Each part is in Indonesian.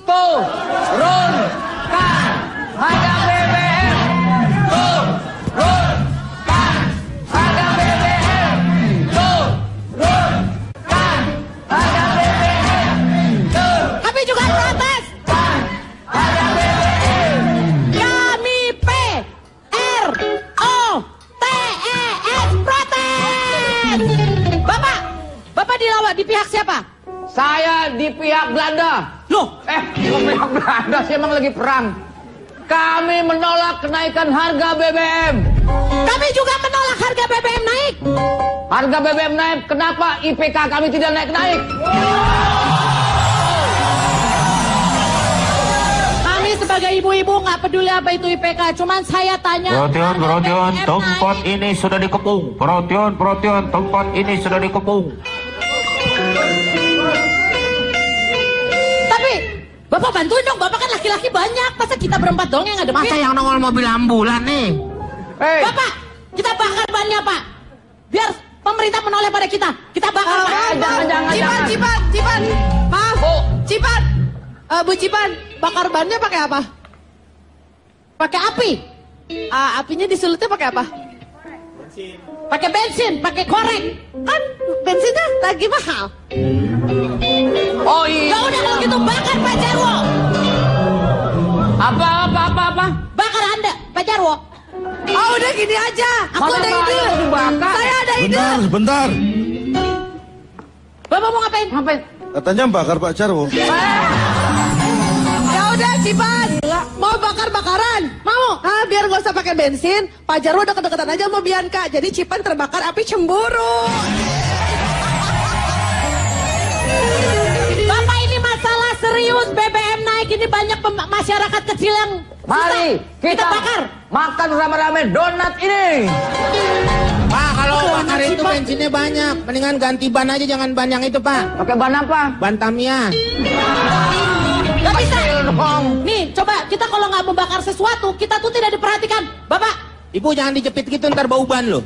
turunkan harga BBM, turunkan harga BBM, turunkan harga BBM, Kami juga protes. harga BBM. Kami PROTES protes. Bapak di pihak siapa? Saya di pihak Belanda. Loh, Di pihak Belanda sih emang lagi perang. Kami menolak kenaikan harga BBM. kami juga menolak harga BBM naik. Harga BBM naik, kenapa IPK kami tidak naik-naik? Kami sebagai ibu-ibu nggak peduli apa itu IPK, cuman saya tanya. Perhatian, tempat ini sudah dikepung. Perhatian, tempat ini sudah dikepung. Tapi Bapak bantuin dong, Bapak kan laki-laki banyak, masa kita berempat dong yang ngadepin? Masa yang nongol mobil ambulan nih? Hei, Bapak, kita bakar bannya Pak, biar pemerintah menoleh pada kita. Kita bakar. jangan. Cipan, maaf, Bu. Cipan, Bu Cipan, bakar bannya pakai apa? Pakai api. Apinya disulutnya pakai apa? Pakai bensin, pakai korek. Kan bensinnya lagi mahal. Oh iya. Ya udah kalau gitu bakar Pak Jarwo. Apa? Bakar Anda, Pak Jarwo. Oh udah gini aja. Aku Masa ada Pak ide. harus dibakar? Saya ada ide. Sebentar. Bapak mau ngapain? Katanya bakar Pak Jarwo. Ya udah Cipan. Mau bakar-bakaran? Mau? Biar gak usah pakai bensin. Pak Jarwo deket-deketan aja sama Bianca. Jadi Cipan terbakar api cemburu. Bapak ini masalah serius. BBM naik ini banyak masyarakat kecil yang Mari kita bakar. makan rame-rame donat ini. Pak, kalau bakar itu bensinnya banyak. Mendingan ganti ban aja, jangan ban yang itu, Pak. Pakai ban apa? Ban Tamiya. Gak bisa. Dong. Nih, coba kita kalau nggak membakar sesuatu, kita tuh tidak diperhatikan. Bapak, Ibu jangan dijepit gitu, ntar bau ban loh.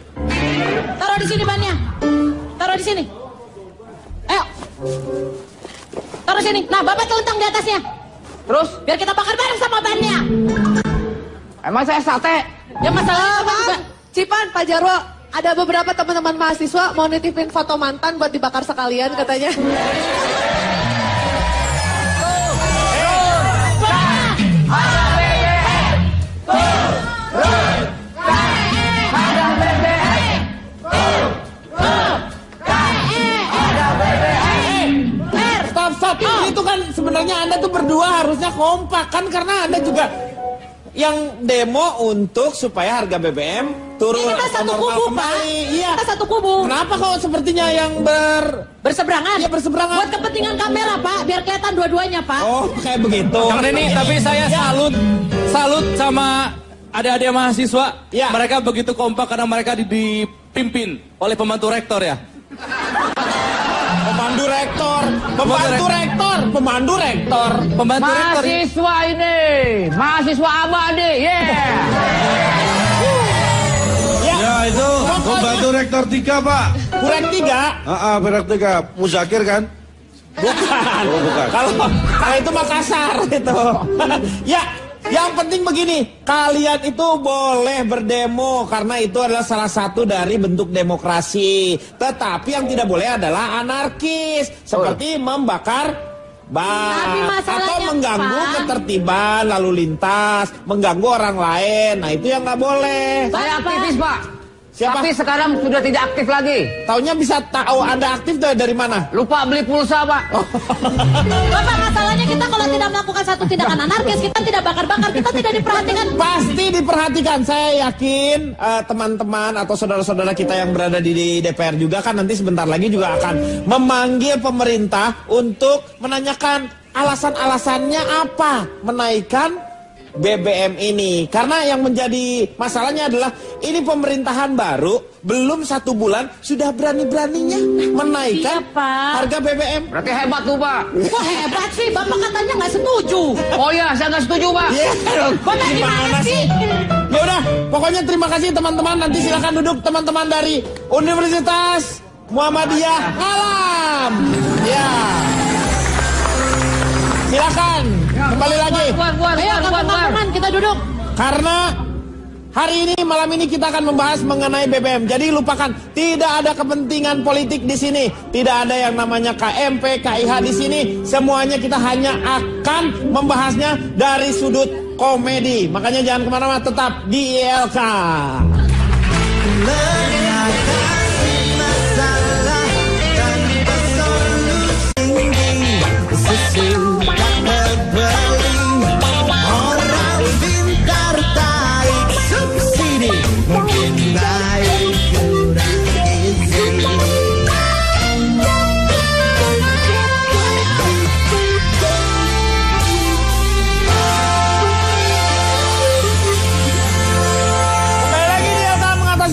taruh di sini bannya. Taruh di sini. Ayo. Taruh sini. Nah, Bapak celentang di atasnya. Terus, Biar kita bakar bareng sama bannya. emang saya sate? Ya masalahnya Bapak juga. Cipan, Pak Jarwo, ada beberapa teman-teman mahasiswa mau nitipin foto mantan buat dibakar sekalian katanya. Stop. Itu kan sebenarnya Anda tuh berdua harusnya kompak kan, karena Anda juga yang demo untuk supaya harga BBM turun Kita atau satu normal kubu, Pak. kembali. Iya. Kita satu kubu. Kenapa kok sepertinya yang Berseberangan. Iya, berseberangan. Buat kepentingan kamera, Pak. Biar kelihatan dua-duanya, Pak. Oh, kayak begitu. Kang Denny, tapi saya salut sama adik-adik mahasiswa. Ya. Mereka begitu kompak karena mereka dipimpin oleh pembantu rektor ya. Pemandu rektor. Pemandu rektor. Mahasiswa ini, mahasiswa abadi, yeah. Ya itu pembantu rektor 3 Pak. Kurek 3. Rektor 3. Muzakir kan? Bukan. Oh, bukan. Kalau itu Makassar itu. Ya, yang penting begini, kalian itu boleh berdemo karena itu adalah salah satu dari bentuk demokrasi. Tetapi yang tidak boleh adalah anarkis, seperti membakar Tapi ban masalahnya, atau mengganggu Pak, ketertiban lalu lintas, mengganggu orang lain. Nah, itu yang nggak boleh. Saya aktivis, Pak. Siapa? Tapi sekarang sudah tidak aktif lagi. Taunya bisa tahu Anda aktif dari mana? Lupa beli pulsa, Pak. Bapak, masalahnya kita kalau tidak melakukan satu tindakan anarkis, kita tidak bakar-bakar, kita tidak diperhatikan. Pasti diperhatikan. Saya yakin teman-teman atau saudara-saudara kita yang berada di DPR juga kan nanti sebentar lagi juga akan memanggil pemerintah untuk menanyakan alasan-alasannya apa menaikkan BBM ini. Karena yang menjadi masalahnya adalah ini pemerintahan baru, belum 1 bulan sudah berani-beraninya menaikkan Iya, Pak. harga BBM. Berarti hebat tuh, Pak. Wah, hebat sih. Bapak katanya nggak setuju. Oh iya, saya nggak setuju, Pak. Bapak gimana sih? Ya udah, pokoknya terima kasih teman-teman. Nanti silakan duduk teman-teman dari Universitas Muhammadiyah Alam. Ya. Silakan, kembali lagi. Ayo kawan-kawan kita duduk. Karena hari ini, malam ini kita akan membahas mengenai BBM. Jadi lupakan, tidak ada kepentingan politik di sini. Tidak ada yang namanya KMP, KIH di sini. Semuanya kita hanya akan membahasnya dari sudut komedi. Makanya jangan kemana-mana, tetap di ILK.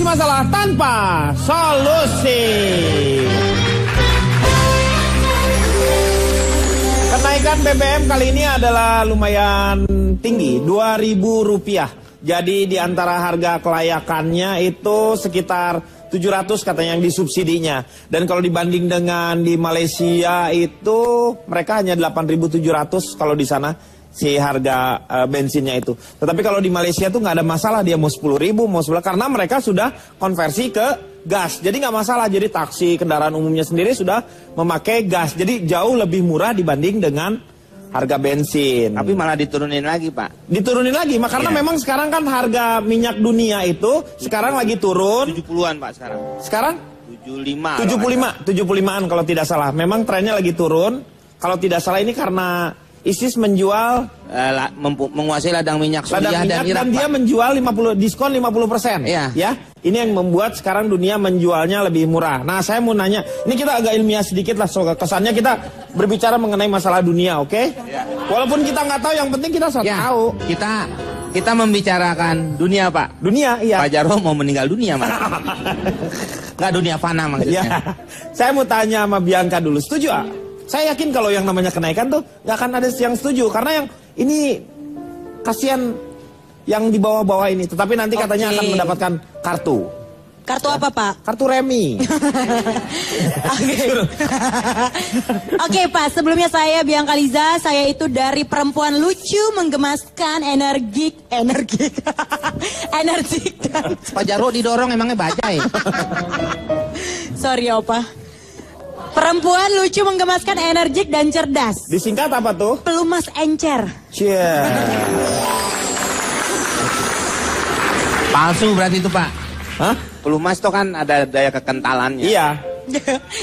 Masalah tanpa solusi. Kenaikan BBM kali ini adalah lumayan tinggi, Rp2.000. Jadi di antara harga kelayakannya itu sekitar 700 katanya yang disubsidinya. Dan kalau dibanding dengan di Malaysia itu mereka hanya 8.700 kalau di sana si harga bensinnya itu. Tetapi kalau di Malaysia tuh nggak ada masalah, dia mau 10.000, mau 11, karena mereka sudah konversi ke gas. Jadi nggak masalah. Jadi taksi, kendaraan umumnya sendiri sudah memakai gas. Jadi jauh lebih murah dibanding dengan harga bensin. Tapi malah diturunin lagi, Pak. Diturunin lagi, karena memang sekarang kan harga minyak dunia itu sekarang lagi turun. 70-an, Pak, sekarang. Sekarang? 75. 75-an kalau tidak salah. Memang trennya lagi turun. Kalau tidak salah ini karena ISIS menjual menguasai ladang minyak Suriah dan Irak, dan dia menjual diskon 50%. Iya. Ya. Ini yang membuat sekarang dunia menjualnya lebih murah. Nah, saya mau nanya, ini kita agak ilmiah sedikit lah, so kesannya kita berbicara mengenai masalah dunia, oke? Ya. Walaupun kita nggak tahu, yang penting kita tahu. Kita membicarakan dunia, Pak. Dunia, iya. Pak Jarwo mau meninggal dunia, Mas. Nggak dunia fana maksudnya. Ya. Saya mau tanya sama Bianca dulu, setuju ah? Saya yakin kalau yang namanya kenaikan tuh nggak akan ada yang setuju. Karena yang ini kasihan yang di bawah-bawah ini. Tetapi nanti katanya akan mendapatkan kartu. Kartu apa, Pak? Kartu remi. Oke, Pak. Sebelumnya saya Bianca Liza. Saya itu dari perempuan lucu, menggemaskan, energik. Energik dan... Pak Jarwo didorong emangnya bajai. Sorry, Opa. Perempuan lucu, menggemaskan, energik, dan cerdas. Disingkat apa tuh? Pelumas encer. Palsu berarti itu, Pak. Hah? Pelumas itu kan ada daya kekentalannya. Iya.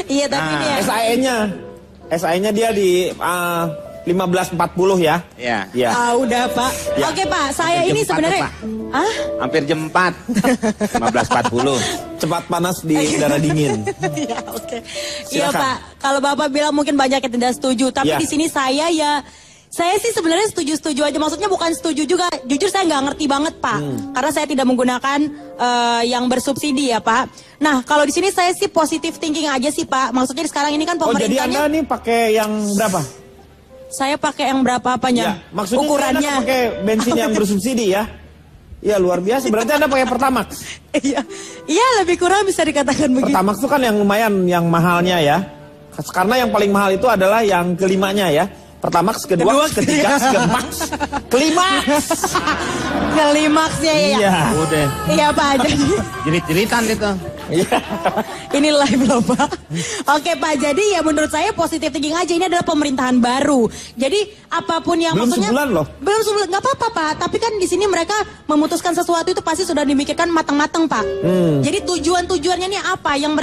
Iya, tapi ini ya. SAE-nya dia di 1540 ya. Iya. Iya. Udah, Pak. Ya. Oke, Pak. Saya Hampir ini jam 4 sebenarnya... tuh, Pak. Hampir jam 4. 15.40. Cepat panas di udara dingin. Iya, oke. Silakan. Iya, Pak. Kalau Bapak bilang mungkin banyak yang tidak setuju, tapi Ya. di sini saya sih sebenarnya setuju-setuju aja. Maksudnya bukan setuju juga. Jujur saya nggak ngerti banget, Pak. Karena saya tidak menggunakan yang bersubsidi ya, Pak. Nah, kalau di sini saya sih positive thinking aja sih, Pak. Maksudnya sekarang ini kan Oh, jadi pemerintahnya... Anda nih pakai yang berapa? Saya pakai yang berapa apanya? Ya, maksudnya ukurannya. Anda pakai bensin yang bersubsidi ya? Iya, luar biasa. Berarti Anda pakai Pertamax. Iya, lebih kurang bisa dikatakan begitu. Pertamax itu kan yang lumayan, yang mahalnya ya. Karena yang paling mahal itu adalah yang kelimanya ya. Pertamax, kedua, ketiga, keempat, klimaks. Klimaks ya. Iya. Udah. Iya, Pak. Jadi Jerit-jeritan gitu. ini live loh, Pak. Oke, Pak. Jadi ya menurut saya positif thinking aja. Ini adalah pemerintahan baru. Jadi apapun yang Belum maksudnya sebulan loh. Belum sebulan, nggak apa-apa, Pak. Tapi kan di sini mereka memutuskan sesuatu itu pasti sudah dimikirkan matang-matang, Pak. Jadi tujuannya ini apa? Yang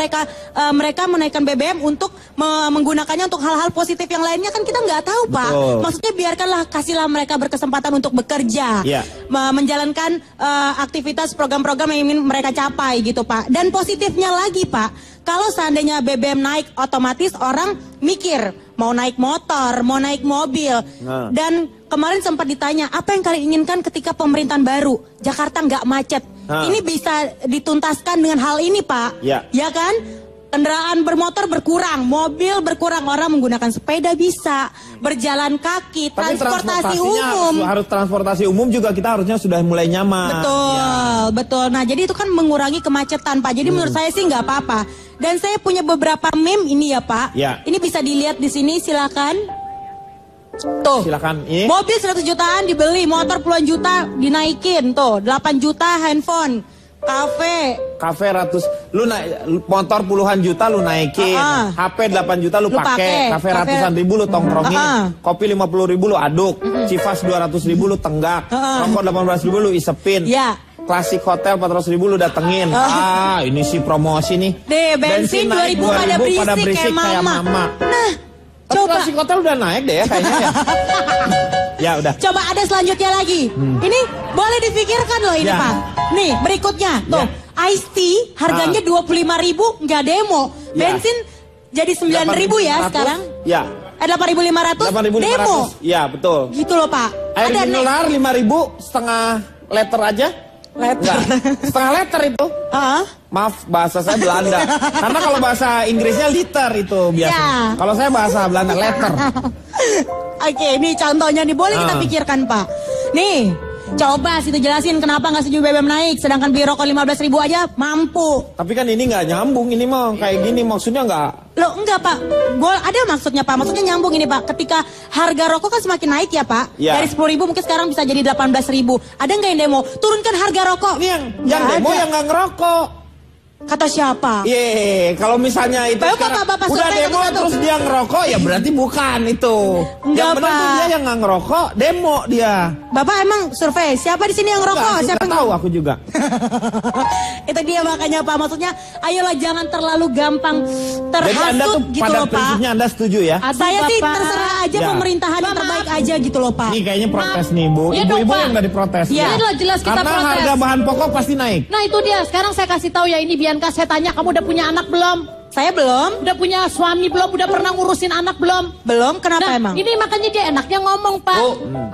mereka menaikkan BBM untuk menggunakannya untuk hal-hal positif yang lainnya kan kita nggak tahu, Pak. Betul. Maksudnya kasihlah mereka berkesempatan untuk bekerja, Iya. menjalankan aktivitas program-program yang ingin mereka capai gitu, Pak. Dan positifnya lagi, Pak, kalau seandainya BBM naik, otomatis orang mikir mau naik motor, mau naik mobil. Nah. Dan kemarin sempat ditanya, apa yang kalian inginkan ketika pemerintahan baru? Jakarta nggak macet. Nah. Ini bisa dituntaskan dengan hal ini, Pak. Ya. Ya kan? Kendaraan bermotor berkurang, mobil berkurang, orang menggunakan sepeda bisa, berjalan kaki, Tapi transportasi transportasinya umum. harus transportasi umum juga kita harusnya sudah mulai nyaman. Betul. Nah, jadi itu kan mengurangi kemacetan, Pak. Jadi menurut saya sih nggak apa-apa. Dan saya punya beberapa meme ini ya, Pak. Ya. Ini bisa dilihat di sini, silakan. Tuh. Silakan. Ini. Mobil 100 jutaan dibeli, motor puluhan juta dinaikin. Tuh, 8 juta handphone. Kafe ratus, lu naik motor puluhan juta lu naikin, HP 8 juta lu pakai, kafe ratusan ribu lu tongkrongin, kopi 50 ribu lu aduk, Civas 200 ribu lu tenggak, rokok 18 ribu lu isepin, klasik hotel 400 ribu lu datengin. Ini sih promosi nih. Bensin 2.000 pada berisik kayak mama. Nah, coba klasik hotel udah naik deh ya kayaknya ya. Ya udah. Coba ada selanjutnya lagi. Ini boleh difikirkan loh ini Pak. Nih berikutnya tuh Ice Tea harganya 25.000 nggak demo. Bensin jadi 9.000 ya sekarang. Ya. 8.500 demo. Ya betul. Gitu loh Pak. Air mineral 5.000 setengah liter aja. Setengah liter itu. Maaf bahasa saya Belanda. Karena kalau bahasa Inggrisnya liter itu biasanya. Kalau saya bahasa Belanda liter. Oke, ini contohnya nih boleh kita pikirkan Pak. Nih, coba situ jelasin kenapa nggak setuju BBM naik, sedangkan beli rokok 15.000 aja mampu. Tapi kan ini nggak nyambung, ini mah kayak gini maksudnya nggak. Loh enggak Pak, ada maksudnya Pak, maksudnya nyambung ini Pak. Ketika harga rokok kan semakin naik ya Pak, dari 10.000 mungkin sekarang bisa jadi 18.000. Ada nggak yang demo? Turunkan harga rokok. Yang demo yang nggak ngerokok. Kata siapa? Kalau misalnya itu Bapak udah demo terus dia ngerokok ya berarti bukan itu. Yang benar tuh dia yang nggak ngerokok, demo dia. Bapak emang survei siapa di sini yang ngerokok? Siapa tahu aku juga. Itu dia makanya Pak, maksudnya ayolah jangan terlalu gampang terhasut gitu pada loh Pak. prinsipnya Anda setuju ya? Saya sih terserah aja pemerintahan yang terbaik aja gitu loh Pak. Ini kayaknya protes nih Bu. Ibu-ibu yang dari protes. Iya jelas kita karena protes. Harga bahan pokok pasti naik. Nah itu dia, sekarang saya kasih tahu ya ini Bianca, saya tanya kamu udah punya anak belum? Saya belum. Udah punya suami belum? Udah pernah ngurusin anak belum? Belum, kenapa emang? Ini makanya dia enaknya ngomong Pak.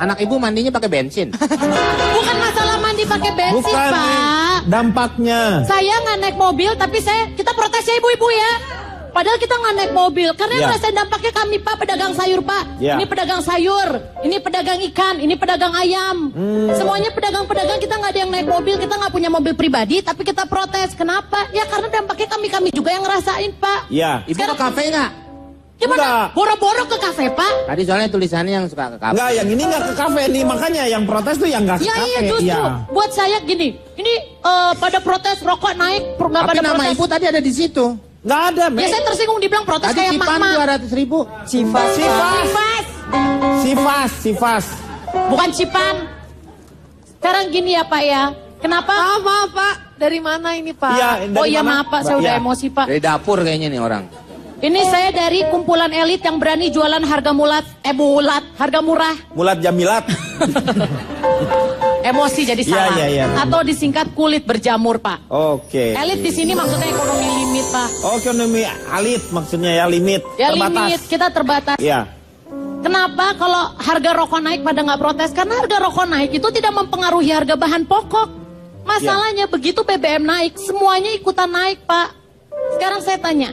Anak ibu mandinya pakai bensin. Bukan masalah mandi pakai bensin Bukan, Pak. dampaknya. Saya nggak naik mobil tapi kita protes ya ibu-ibu ya. Padahal kita nggak naik mobil karena yang ngerasain dampaknya kami Pak, pedagang sayur Pak. Ini pedagang sayur, ini pedagang ikan, ini pedagang ayam. Semuanya pedagang-pedagang, kita nggak ada yang naik mobil, kita nggak punya mobil pribadi tapi kita protes. Kenapa? Ya karena dampaknya kami juga yang ngerasain Pak. Iya. Ibu ke kafe nggak? Gimana? Boro-boro ke kafe Pak? Tadi soalnya tulisannya yang suka ke kafe. Enggak, yang ini nggak ke kafe nih, makanya yang protes tuh yang nggak ke kafe. Iya justru. Buat saya gini, ini pada protes rokok naik, nggak pada nama protes. ibu tadi ada di situ. Nggak ada, Ya saya tersinggung dibilang protes Tadi kayak Cipan mama. 200.000. Sifas. Bukan Cipan. Sekarang gini ya Pak ya. Kenapa? Maaf Pak. Dari mana ini Pak? Iya, maaf Pak, saya udah emosi Pak. Dari dapur kayaknya nih orang. Ini saya dari kumpulan elit yang berani jualan harga harga murah. Mulat Jamilat. Emosi jadi salah. Iya. Atau disingkat kulit berjamur Pak. Oke. Elit di sini maksudnya ekonomi limit Pak. Ekonomi elit maksudnya ya limit. Ya terbatas. limit, kita terbatas. Iya. Kenapa kalau harga rokok naik pada nggak protes? Karena harga rokok naik itu tidak mempengaruhi harga bahan pokok. Masalahnya begitu BBM naik, semuanya ikutan naik Pak. Sekarang saya tanya,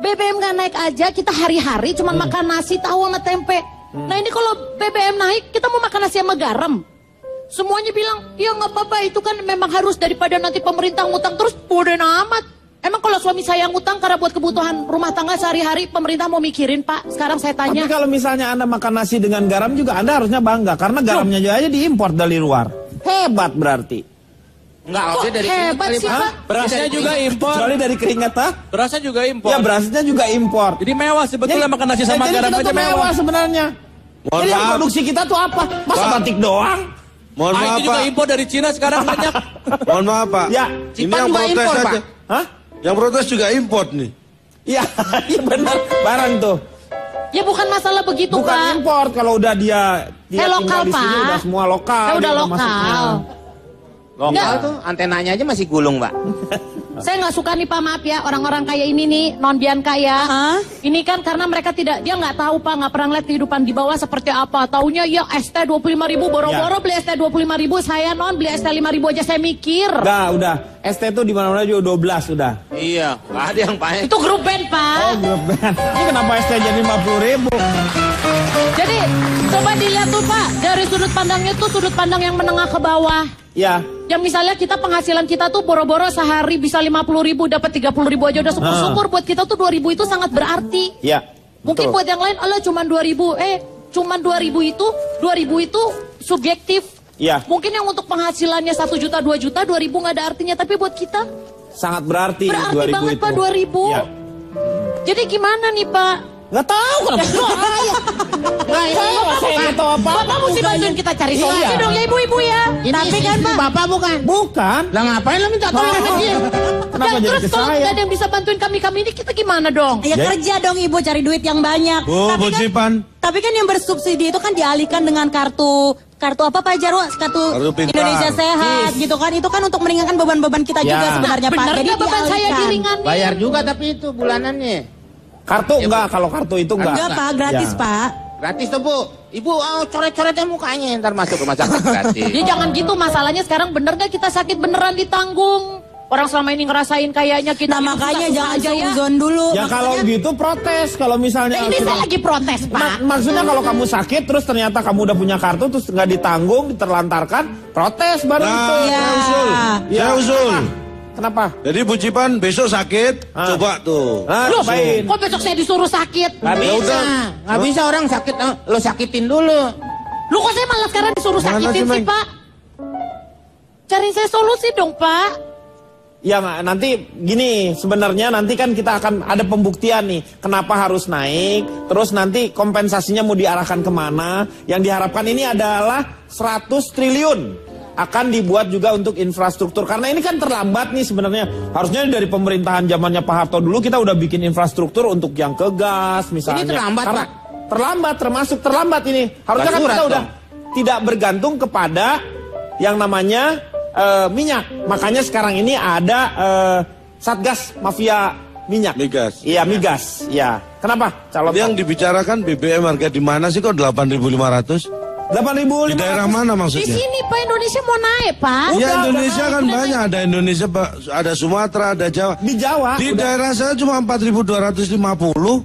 BBM nggak naik aja kita hari-hari cuma makan nasi, tahu sama tempe. Nah ini kalau BBM naik, kita mau makan nasi sama garam. Semuanya bilang, ya nggak apa-apa itu kan memang harus daripada nanti pemerintah ngutang terus bodoh amat. Emang kalau suami saya ngutang karena buat kebutuhan rumah tangga sehari-hari pemerintah mau mikirin Pak? Sekarang saya tanya. Tapi kalau misalnya Anda makan nasi dengan garam juga Anda harusnya bangga. Karena garamnya aja diimpor dari luar. Hebat berarti. Enggak, Kok dari hebat sih Pak? Berasnya juga impor. Kecuali dari keringat ha? Berasnya juga impor. Ya berasnya juga impor. Jadi mewah sebetulnya makan nasi sama jadi garam kita aja tuh mewah sebenarnya. Mohon Jadi maaf. produksi kita tuh apa? Masa batik doang? Mohon maaf itu juga Pak. impor dari Cina sekarang banyak. Mohon maaf Pak. Ya, Ini Cipan yang juga protes impor, aja. Pak. Hah? Yang protes juga import nih. Iya, iya benar. Barang tuh. Ya bukan masalah begitu Bukan Pak. impor kalau udah dia Saya lokal, tinggal di sini Pak. udah semua lokal. Saya udah dia lokal. masuknya. Lokal tuh antenanya aja masih gulung, Pak. Saya nggak suka nih Pak, maaf ya, orang-orang kayak ini nih, non Bianca ya. Ini kan karena mereka dia nggak tahu Pak, nggak pernah lihat kehidupan di bawah seperti apa. Taunya ya ST 25.000, boro-boro beli ST 25.000, saya non beli ST 5.000 aja saya mikir. Enggak, udah. ST tuh di mana-mana juga 12 udah. Iya, nggak ada yang pakai. Itu grup band Pak. Oh, grup band. Ini kenapa ST jadi 50.000? Jadi coba dilihat tuh Pak, dari sudut pandangnya tuh sudut pandang yang menengah ke bawah. Ya. Yang misalnya kita penghasilan kita tuh boro-boro sehari bisa 50.000, dapat 30.000 aja udah syukur-syukur. Buat kita tuh 2.000 itu sangat berarti. Ya. Mungkin betul. buat yang lain, Allah cuma 2.000. cuman 2000 itu subjektif. Iya. Mungkin yang untuk penghasilannya 1 juta, 2 juta, 2000 nggak ada artinya. Tapi buat kita Sangat berarti 2000 banget itu. Pak 2000. Iya. Jadi gimana nih Pak? Nggak tahu kenapa. Nah, ini Saya nggak tahu apa. Bapak mesti bantuin kita cari solusi Iya. dong ya ibu-ibu ya. Tapi kan Bapak bukan. Bukan. Lah ngapain lo minta tolong sama dia? Kenapa jadi Terus ke kalau saya? nggak ada yang bisa bantuin kami ini kita gimana dong? Ya kerja dong ibu cari duit yang banyak. Bu Cipan. Tapi kan yang bersubsidi itu kan dialihkan dengan kartu apa Pak Jarwo? Kartu pintar. Indonesia Sehat gitu kan. Itu kan untuk meringankan beban-beban kita juga sebenarnya Pak. Bener Jadi nggak beban saya dialihkan. diringanin? Bayar juga tapi itu bulanannya. Kartu enggak, kalau kartu itu enggak. Enggak Pak, gratis Ya. Pak. Gratis tuh Bu. Ibu coret-coretnya mukanya ntar masuk rumah sakit gratis. Ya jangan gitu, masalahnya sekarang bener nggak kita sakit beneran ditanggung? Orang selama ini ngerasain kayaknya kita Nah itu makanya susah-susah jangan aja ya. seuzon dulu. Ya kalau Makanya- gitu protes. Kalau misalnya Ini saya lagi protes Pak. maksudnya kalau kamu sakit terus ternyata kamu udah punya kartu terus nggak ditanggung, diterlantarkan, protes baru Nah, itu. Iya. saya usul. Ya, Saya usul. Kenapa? Jadi Bu Cipan besok sakit, Ah. coba tuh. Nah, Loh, cobain. kok besok saya disuruh sakit? Nggak Ya bisa. udah. Nggak bisa orang sakit. Lo sakitin dulu. Lu kok saya malah sekarang disuruh Mana sakitin sih, sih Meng? Pak? Cari saya solusi dong Pak. Ya nanti gini, sebenarnya nanti kan kita akan ada pembuktian nih, kenapa harus naik, terus nanti kompensasinya mau diarahkan kemana. Yang diharapkan ini adalah 100 triliun akan dibuat juga untuk infrastruktur. Karena ini kan terlambat nih sebenarnya. Harusnya dari pemerintahan zamannya Pak Harto dulu kita udah bikin infrastruktur untuk yang ke gas misalnya. Ini terlambat, Karena Pak. Terlambat, termasuk terlambat ini. Harusnya kan Surat kita udah dong. tidak bergantung kepada yang namanya minyak. Makanya sekarang ini ada Satgas Mafia Minyak. Migas. Iya, migas. Iya. Kenapa? Calon Yang dibicarakan BBM harga di mana sih kok 8.500? 8.500. Di daerah mana Di maksudnya? sini Pak Indonesia mau naik Pak. Ya Udah Indonesia naik, kan udah banyak, ada Indonesia, Pak, ada Sumatera, ada Jawa. Di Jawa. Di udah. daerah saya cuma 4.250.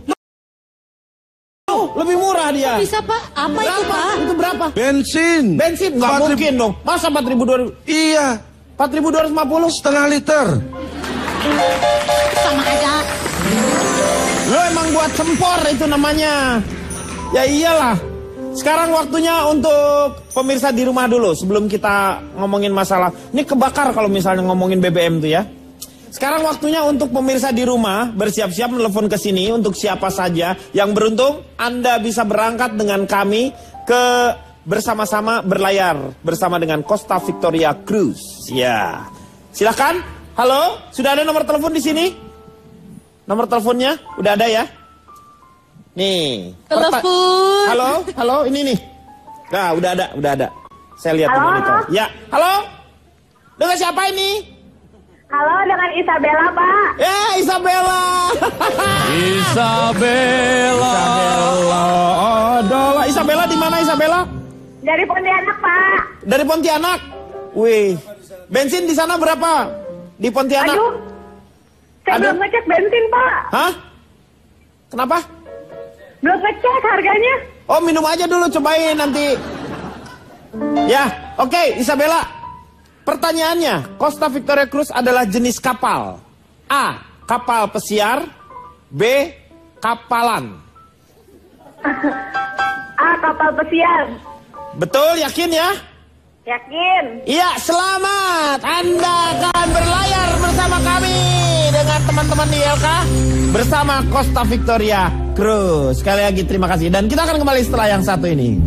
Lebih murah dia. Bisa Pak? Apa itu Pak? Itu berapa? Bensin. Bensin nggak 4.000. mungkin dong. Masa 4.200? Iya, 4.250? setengah liter. Sama aja. Lo emang buat sempor itu namanya. Ya iyalah. Sekarang waktunya untuk pemirsa di rumah dulu sebelum kita ngomongin masalah. Ini kebakar kalau misalnya ngomongin BBM tuh ya. Sekarang waktunya untuk pemirsa di rumah bersiap-siap menelepon ke sini untuk siapa saja yang beruntung Anda bisa berangkat dengan kami ke bersama-sama berlayar bersama dengan Costa Victoria Cruise. Ya. Silakan. Halo, sudah ada nomor telepon di sini? Nomor teleponnya udah ada ya? Nih. Telepon. Halo, ini nih. Nah, udah ada. Saya lihat di monitor. Ya, halo. Dengan siapa ini? Halo, dengan Isabella, Pak. Ya, Isabella. Isabella. Isabella di mana Isabella? Dari Pontianak, Pak. Dari Pontianak. Wih. Bensin di sana berapa? Di Pontianak? Aduh, saya Ada? belum ngecek bensin, Pak. Hah? Kenapa? Belum ngecek harganya. Oh, minum aja dulu, cobain nanti. Ya, oke, Isabella. Pertanyaannya, Costa Victoria Cruise adalah jenis kapal. A. Kapal pesiar. B. Kapalan. Kapal pesiar. Betul, yakin ya? Yakin. Iya, selamat. Anda akan berlayar bersama kami dengan teman-teman di LK bersama Costa Victoria Cruise. Sekali lagi terima kasih. Dan kita akan kembali setelah yang satu ini.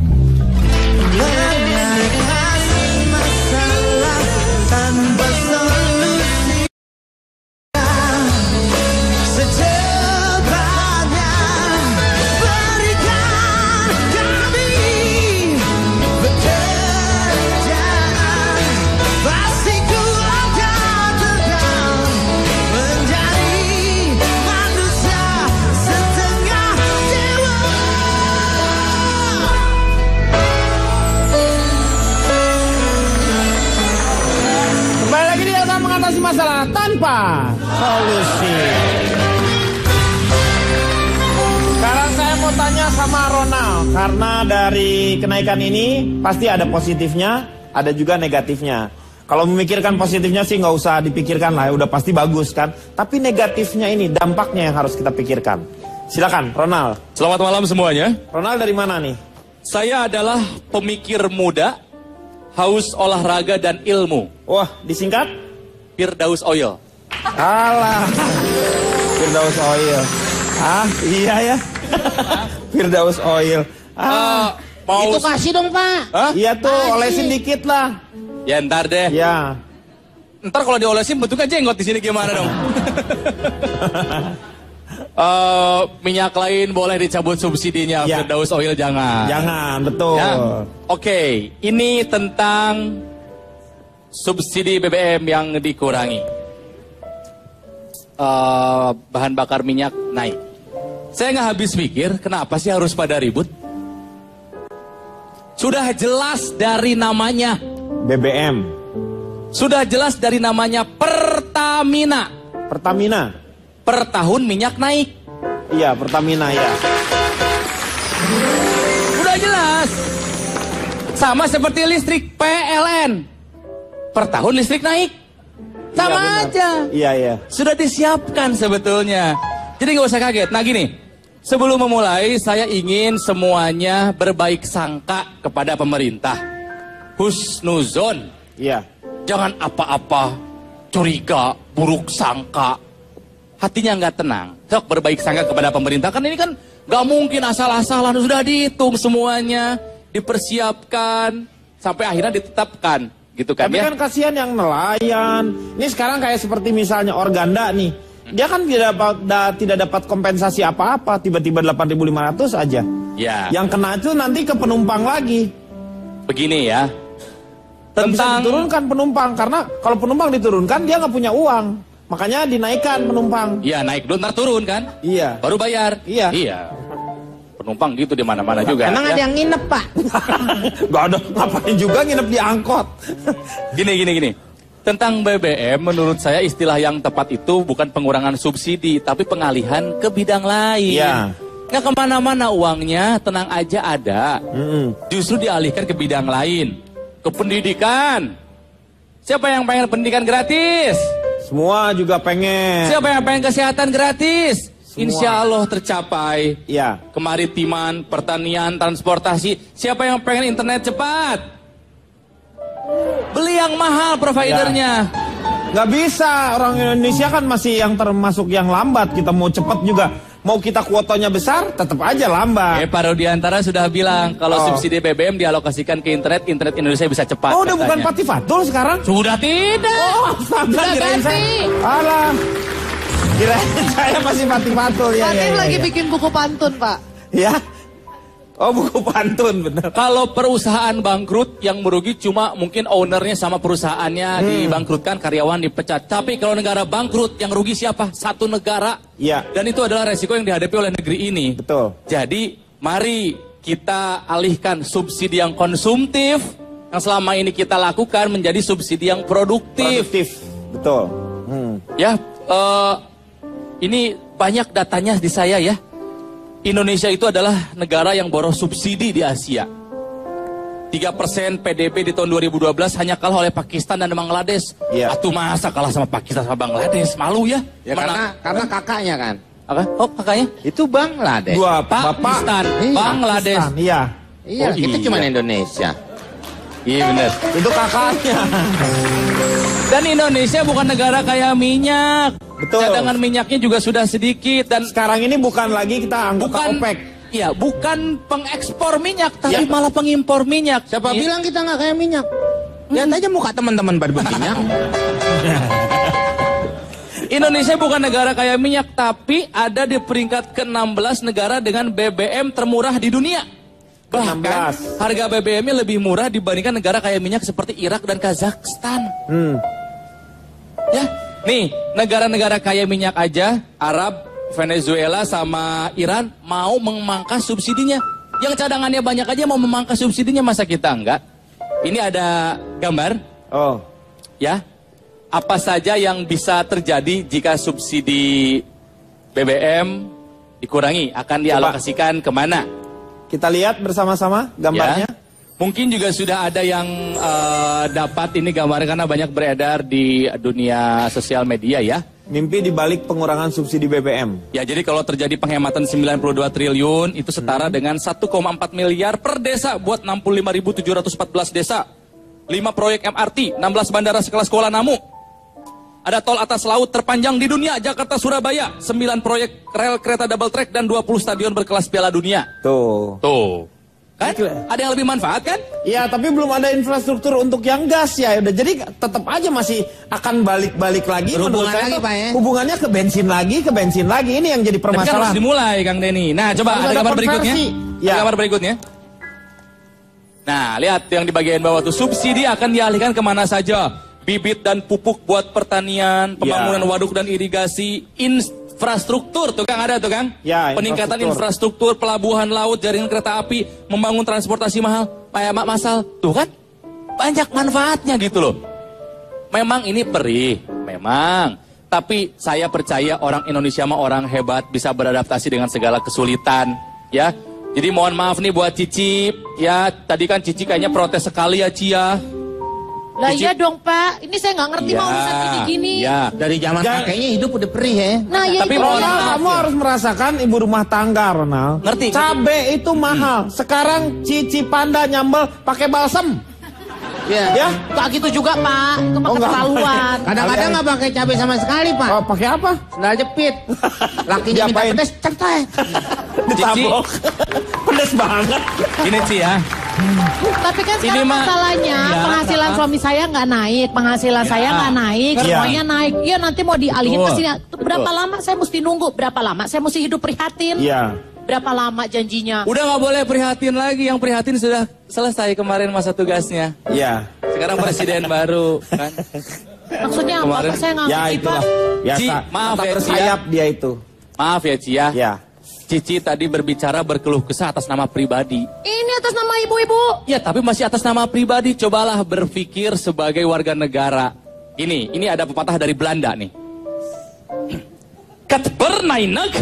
Kembali lagi di LK mengatasi masalah tanpa solusi. Sekarang saya mau tanya sama Ronald. Karena dari kenaikan ini pasti ada positifnya, ada juga negatifnya. Kalau memikirkan positifnya sih nggak usah dipikirkan lah, udah pasti bagus kan. Tapi negatifnya ini, dampaknya yang harus kita pikirkan. Silakan, Ronald. Selamat malam semuanya. Ronald dari mana nih? Saya adalah pemikir muda, haus olahraga dan ilmu. Wah, disingkat? Firdaus Oil. Alah. Firdaus Oil. Ah, iya ya. Firdaus Oil. Mau Itu kasih dong Pak. Hah? Iya tuh, olesin dikit lah. Ya ntar deh. Ya. Ntar kalau diolesin bentuknya jenggot di sini gimana dong? Minyak lain boleh dicabut subsidinya, Ya. Firdaus Oil jangan. Jangan, betul. Ya. Oke, ini tentang subsidi BBM yang dikurangi. Bahan bakar minyak naik. Saya nggak habis pikir, kenapa sih harus pada ribut? Sudah jelas dari namanya. BBM. Sudah jelas dari namanya Pertamina. Pertamina. Per tahun minyak naik. Iya, Pertamina ya. Udah jelas. Sama seperti listrik PLN. Per tahun listrik naik. Sama Iya, benar. aja. Iya, iya. Sudah disiapkan sebetulnya. Jadi nggak usah kaget. Nah gini, sebelum memulai saya ingin semuanya berbaik sangka kepada pemerintah. Husnuzon. Iya. Jangan apa-apa curiga, buruk sangka. Hatinya nggak tenang. Sok berbaik sangka kepada pemerintah. Kan ini kan nggak mungkin asal-asalan. Sudah dihitung semuanya. Dipersiapkan. Sampai akhirnya ditetapkan. Gitu kan Tapi ya. kan kasihan yang nelayan. Ini sekarang kayak seperti misalnya Organda nih. Dia kan tidak dapat kompensasi apa-apa. Tiba-tiba 8.500 aja. Ya. Yang kena itu nanti ke penumpang lagi. Begini ya. Nggak bisa Tentang diturunkan penumpang. Karena kalau penumpang diturunkan dia nggak punya uang. Makanya dinaikkan penumpang. ya naik dulu ntar turun kan. Iya. Baru bayar. Iya. Penumpang gitu di mana-mana juga. Emang ya. ada yang nginep Pak? Gak ada, ngapain juga nginep di angkot. Gini. Tentang BBM, menurut saya istilah yang tepat itu bukan pengurangan subsidi, tapi pengalihan ke bidang lain. Iya. Nggak kemana-mana uangnya, tenang aja ada. Justru dialihkan ke bidang lain. Ke pendidikan. Siapa yang pengen pendidikan gratis? Semua juga pengen. Siapa yang pengen kesehatan gratis? Semua. Insya Allah tercapai. Iya. Kemaritiman, pertanian, transportasi. Siapa yang pengen internet cepat? Beli yang mahal providernya. Nggak bisa, orang Indonesia kan masih yang termasuk yang lambat. Kita mau cepat juga. Mau kita kuotanya besar, tetap aja lambat. Pak Rudiantara sudah bilang kalau Oh. subsidi BBM dialokasikan ke internet Indonesia bisa cepat. Oh, udah katanya. bukan Pati Fatul sekarang? Sudah tidak. Oh, astaga, Sudah kirain ganti. saya. Alah. Kirain saya masih Pati Fatul. Ya, Pak ya, Tim ya, lagi ya. bikin buku pantun Pak. Ya? Oh, buku pantun, bener. Kalau perusahaan bangkrut yang merugi cuma mungkin ownernya sama perusahaannya dibangkrutkan, karyawan dipecat. Tapi kalau negara bangkrut yang rugi siapa? Satu negara. Iya. Dan itu adalah resiko yang dihadapi oleh negeri ini. Betul. Jadi mari kita alihkan subsidi yang konsumtif yang selama ini kita lakukan menjadi subsidi yang produktif. Betul. Ya, ini banyak datanya di saya ya. Indonesia itu adalah negara yang boros subsidi di Asia. 3% PDB di tahun 2012 hanya kalah oleh Pakistan dan Bangladesh. Iya. Atuh masa kalah sama Pakistan sama Bangladesh? Malu ya? Ya karena kakaknya kan. Apa? Oh kakaknya? Itu Bangladesh. Dua Pakistan, Iya, Bangladesh. Pakistan, iya. Iya, Oh, kita iya. cuma Indonesia. Iya benar. Itu kakaknya. Dan Indonesia bukan negara kaya minyak. Betul. Cadangan minyaknya juga sudah sedikit dan Sekarang ini bukan lagi kita anggota OPEC. Iya, bukan pengekspor minyak, tapi malah pengimpor minyak. Siapa Iya. bilang kita nggak kayak minyak? Lihat aja muka teman-teman pada minyak. Indonesia bukan negara kaya minyak, tapi ada di peringkat ke-16 negara dengan BBM termurah di dunia. Bahkan 16. harga BBM-nya lebih murah dibandingkan negara kaya minyak seperti Irak dan Kazakhstan. Ya, nih negara-negara kaya minyak aja, Arab, Venezuela sama Iran mau memangkas subsidinya. Yang cadangannya banyak aja mau memangkas subsidinya, masa kita enggak? Ini ada gambar, Oh. ya. Apa saja yang bisa terjadi jika subsidi BBM dikurangi? Akan dialokasikan kemana? Kita lihat bersama-sama gambarnya. Ya. Mungkin juga sudah ada yang dapat ini gambar karena banyak beredar di dunia sosial media ya. mimpi dibalik pengurangan subsidi BBM. Ya, jadi kalau terjadi penghematan 92 triliun, itu setara dengan 1,4 miliar per desa buat 65.714 desa. 5 proyek MRT, 16 bandara sekelas Kuala Namu. Ada tol atas laut terpanjang di dunia, Jakarta-Surabaya. 9 proyek rel kereta double track dan 20 stadion berkelas Piala Dunia. Tuh. Kan? Ada yang lebih manfaat kan? Ya, tapi belum ada infrastruktur untuk yang gas ya. Udah, jadi tetap aja masih akan balik-balik lagi. Berhubungan lagi, Pak, ya? Hubungannya ke bensin lagi. Ini yang jadi Tapi kan harus permasalahan. dimulai, Kang Denny. Nah, coba Harus ada ada gambar berikutnya. konversi. Ya. Ada gambar berikutnya. Nah, lihat yang di bagian bawah tuh. Subsidi akan dialihkan kemana saja. Bibit dan pupuk buat pertanian, pembangunan waduk dan irigasi, infrastruktur, tuh Kang, ada tuh Kang? Ya, peningkatan infrastruktur, pelabuhan laut, jaringan kereta api, membangun transportasi mahal, masal, tuh kan? Banyak manfaatnya gitu loh. Memang ini perih, memang. Tapi saya percaya orang Indonesia mah orang hebat, bisa beradaptasi dengan segala kesulitan, ya. Jadi mohon maaf nih buat Cici, ya tadi kan Cici kayaknya protes sekali ya Cia. Lah iya dong Pak, ini saya nggak ngerti mau urusan gini-gini. Ya. Dari zaman kakeknya hidup udah perih ya. Nah ya Tapi itu mohon ya. maaf, Kamu harus merasakan ibu rumah tangga, Ronald. Ngerti? Cabe itu mahal. Sekarang Cici Panda nyambel pakai balsem. Iya. Ya? Gak gitu juga Pak, itu mah enggak. keterlaluan. Kadang-kadang nggak pakai cabai sama sekali, Pak. Oh, pakai apa? Sendal jepit. Lakinya minta Diapain? pedes, centek. Ditabok. Pedes banget. Gini Ci ya. Tapi kan Ini sekarang mah- masalahnya Iya, penghasilan apa? suami saya nggak naik, penghasilan saya nggak naik, Iya. semuanya naik. Iya nanti mau dialihin ke Betul. sini. Berapa Betul. lama saya mesti nunggu? Berapa lama saya mesti hidup prihatin? Iya. Berapa lama janjinya? Udah nggak boleh prihatin lagi, yang prihatin sudah selesai kemarin masa tugasnya. Iya. Sekarang presiden baru kan. Maksudnya apa? Kemarin- Pak? Saya nggak Ya ngerti Pak. itulah. Biasa. Ci, maaf Mata ya, bersayap dia itu. Maaf ya Ci ya. Ya. Cici tadi berbicara berkeluh kesah atas nama pribadi. Ini atas nama ibu-ibu. Ya tapi masih atas nama pribadi. Cobalah berpikir sebagai warga negara. Ini ada pepatah dari Belanda nih. Kat bernainek,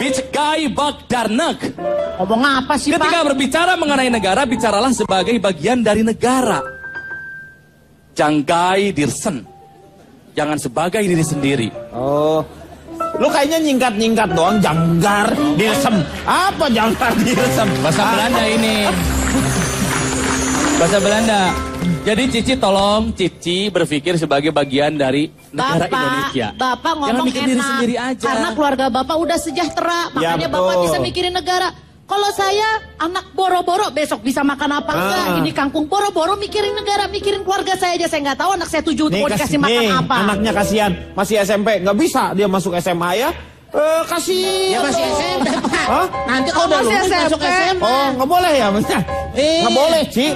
bickai bagdarnek. Ngomong apa sih Ketika Pak? berbicara mengenai negara, bicaralah sebagai bagian dari negara. Janggai dirsen. Jangan sebagai diri sendiri. Oh. Lu kayaknya nyingkat-nyingkat doang, janggar, diresem. Apa janggar, diresem? Bahasa Belanda ini. Bahasa Belanda. Jadi Cici tolong Cici berpikir sebagai bagian dari negara Indonesia. Bapak Jangan ngomong mikir diri enak. sendiri aja. Karena keluarga Bapak udah sejahtera, makanya Bapak betul. bisa mikirin negara. Kalau saya anak boro-boro besok bisa makan apa enggak? Ini kangkung boro-boro mikirin negara, mikirin keluarga saya aja. Saya nggak tahu anak saya 7 mau dikasih makan apa. Anaknya kasihan, masih SMP, nggak bisa dia masuk SMA ya. Kasih. Ya masih SMP, Pak. Hah? Nanti kalau udah masih lulus masuk SMP. SMA. Oh, nggak boleh ya, maksudnya? Nggak boleh sih.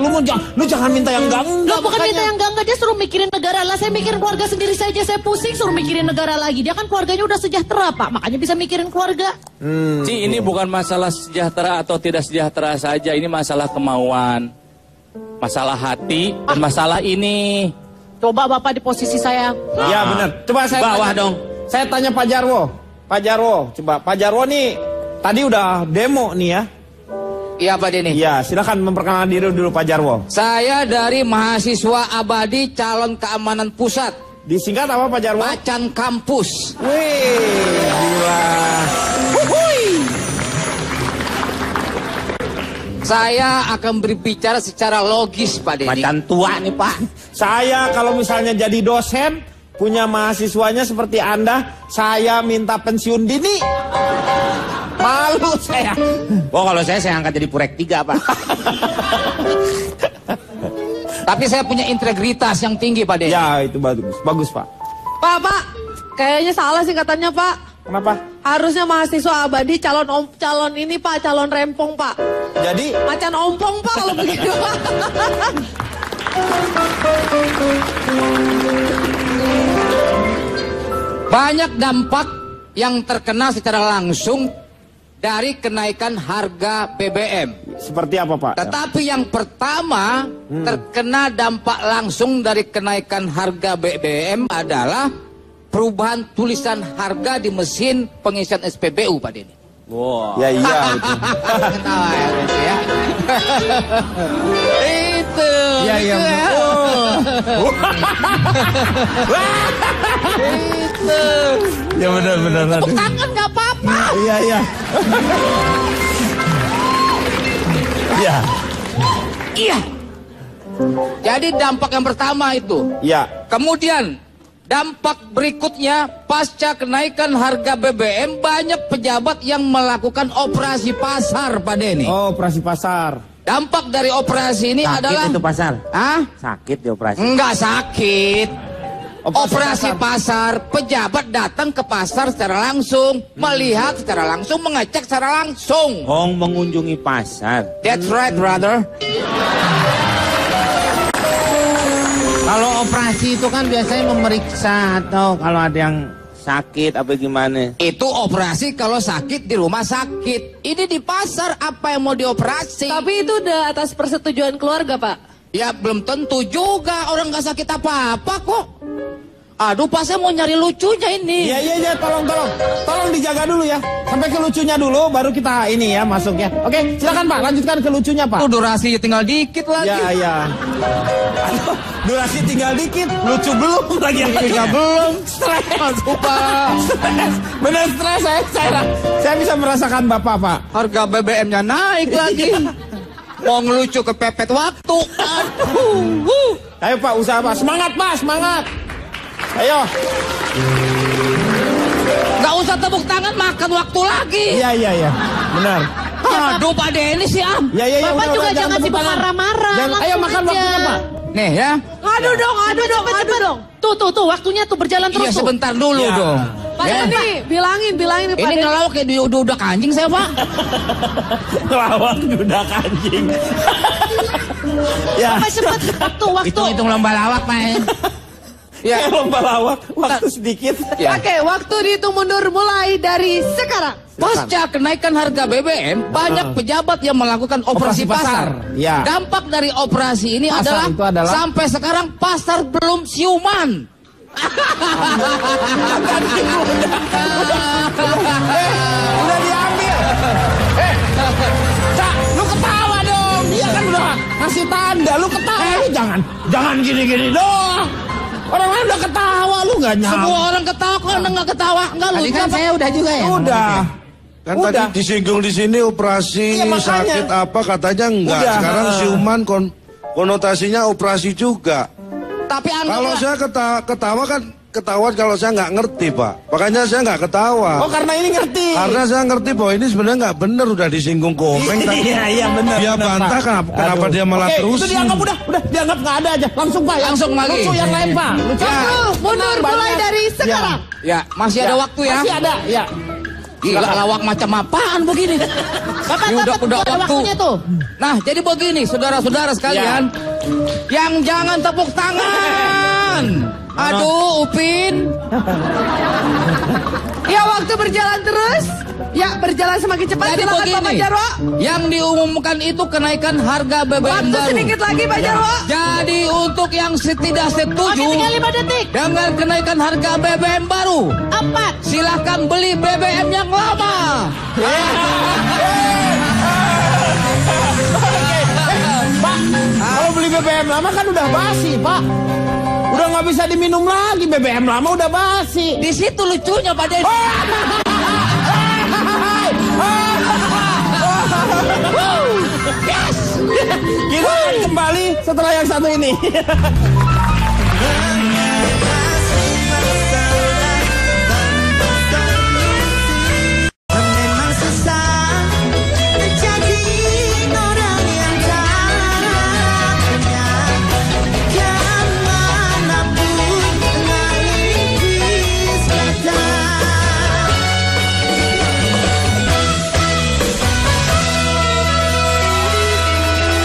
Lu jangan minta yang enggak. Lo bukan minta yang enggak, dia suruh mikirin negara lah. Saya mikirin keluarga sendiri saja, saya pusing suruh mikirin negara lagi. Dia kan keluarganya udah sejahtera Pak, makanya bisa mikirin keluarga. Ci, ini bukan masalah sejahtera atau tidak sejahtera saja. Ini masalah kemauan, masalah hati, dan masalah ini. Coba Bapak di posisi saya. Ya benar. Coba saya Bawah tanya, dong. Saya tanya Pak Jarwo. Pak Jarwo, coba Pak Jarwo nih tadi udah demo nih ya. Iya Pak Denny. Iya, silakan memperkenalkan diri dulu Pak Jarwo. Saya dari mahasiswa abadi calon keamanan pusat. Disingkat apa Pak Jarwo? Macan kampus. Wih, gila. Saya akan berbicara secara logis Pak Denny. Macan tua nih, Pak. Saya kalau misalnya jadi dosen, punya mahasiswanya seperti Anda, saya minta pensiun dini. Malu saya. Oh, kalau saya angkat jadi Purek 3, Pak. Tapi saya punya integritas yang tinggi Pak Denny. Ya, itu bagus. Bagus, Pak. Pak, kayaknya salah sih katanya Pak. Kenapa? Harusnya mahasiswa abadi calon ini Pak, calon rempong Pak. Jadi, Macan ompong Pak kalau begitu Pak. Banyak dampak yang terkena secara langsung dari kenaikan harga BBM. seperti apa, Pak? Tetapi yang pertama terkena dampak langsung dari kenaikan harga BBM adalah perubahan tulisan harga di mesin pengisian SPBU, Pak Denny. Wow. Ya iya itu. Ketawa ya, gitu ya. Itu. Ya iya. gitu ya. Oh. Itu. Ya benar. Tepuk tangan nggak apa-apa. Iya. Iya. Iya. Jadi dampak yang pertama itu. Iya. Kemudian dampak berikutnya pasca kenaikan harga BBM banyak pejabat yang melakukan operasi pasar Pak Denny. Oh, operasi pasar. Dampak dari operasi ini adalah Sakit itu pasar. ah Sakit di operasi. enggak sakit. Operasi pasar, pejabat datang ke pasar secara langsung, melihat secara langsung, mengecek secara langsung. Mengunjungi pasar. That's right, brother. Kalau operasi itu kan biasanya memeriksa atau kalau ada yang sakit apa gimana. Itu operasi kalau sakit di rumah sakit. Ini di pasar, apa yang mau dioperasi? Tapi itu udah atas persetujuan keluarga, Pak. Ya belum tentu juga, orang nggak sakit apa-apa kok. Aduh, Pak, saya mau nyari lucunya ini. Iya, tolong dijaga dulu ya. Sampai ke lucunya dulu, baru kita ini ya masuk ya. Oke, silakan Pak, lanjutkan ke lucunya Pak. Durasi tinggal dikit lagi. Ya. Aduh, durasi tinggal dikit, lucu belum lagi yang belum. Stres, Pak. Bener stres saya bisa merasakan Bapak Pak. Harga BBM-nya naik lagi. Mau ngelucu kepepet waktu. Aduh. Ayo Pak, usaha Pak. Semangat Pak, semangat. Ayo. Gak usah tepuk tangan, makan waktu lagi. Iya. Benar. Aduh, Pak Denny sih am. Iya. Bapak udah, juga jangan tepuk sibuk tangan. marah-marah. Ayo makan waktunya Pak. Nih ya. Adu dong. Tuh, waktunya tuh berjalan terus. Iya, tuh. sebentar dulu dong. Pak Denny, bilangin nih Pak Ini Denny. ngelawak kayak diudak anjing saya, Pak. Lawak dudak anjing. Ya. Bapak cepat tuh waktu. Hitung lomba lawak, Pak. Ya, lomba lawak, waktu sedikit. Ya. Oke, waktu dihitung mundur mulai dari sekarang. Pasca kenaikan harga BBM, banyak pejabat yang melakukan operasi Operasi pasar. pasar. Ya. Dampak dari operasi ini Pasar itu adalah- sampai sekarang pasar belum siuman. Udah diambil. Cak, lu ketawa dong. Dia kan udah kasih tanda, lu ketawa. Lu jangan gini-gini dong. Orang lain udah ketawa, lu nggak nyampe. Semua orang ketawa, kok Anda nggak ketawa? Enggak Tadi lucu kan apa? saya udah juga ya. Udah. Kan Udah. tadi disinggung di sini operasi Iya, makanya. sakit apa katanya enggak. Udah. Sekarang siuman konotasinya operasi juga. Tapi Kalau anggaplah saya ketawa kan ketahuan kalau saya nggak ngerti Pak. Makanya saya nggak ketawa. Oh, karena ini ngerti. Karena saya ngerti bahwa ini sebenarnya nggak benar udah disinggung Komeng tadi. Iya benar. Dia benar, bantah Pak. kenapa Aduh. dia malah Oke, terusin. itu dianggap udah dianggap nggak ada aja. Langsung Pak. Langsung lagi. Lucu yang lain Pak. Lucu. Ya. Mundur mulai dari sekarang. ya masih ada waktu ya. Masih ada, ya. Gila, lawak macam apaan begini? Bapak Ini udah ada waktu. waktunya tuh. Nah, jadi begini, saudara-saudara sekalian, yang jangan tepuk tangan. Aduh, Upin. Ya, waktu berjalan terus. Ya, berjalan semakin cepat. Jadi Silakan Bapak begini, Jarwo. yang diumumkan itu kenaikan harga BBM Waktu baru. sedikit lagi Pak Jarwo. Jadi untuk yang tidak Oke, setuju tinggal 5 detik. dengan kenaikan harga BBM baru, 4. silahkan beli BBM yang lama. Pak, kalau beli BBM lama kan udah basi, Pak. Udah nggak bisa diminum lagi, BBM lama udah basi. Di situ lucunya Pak Denny. Kita akan kembali setelah yang satu ini. Memang susah menjadi orang yang tak punya kemanapun menangis datang.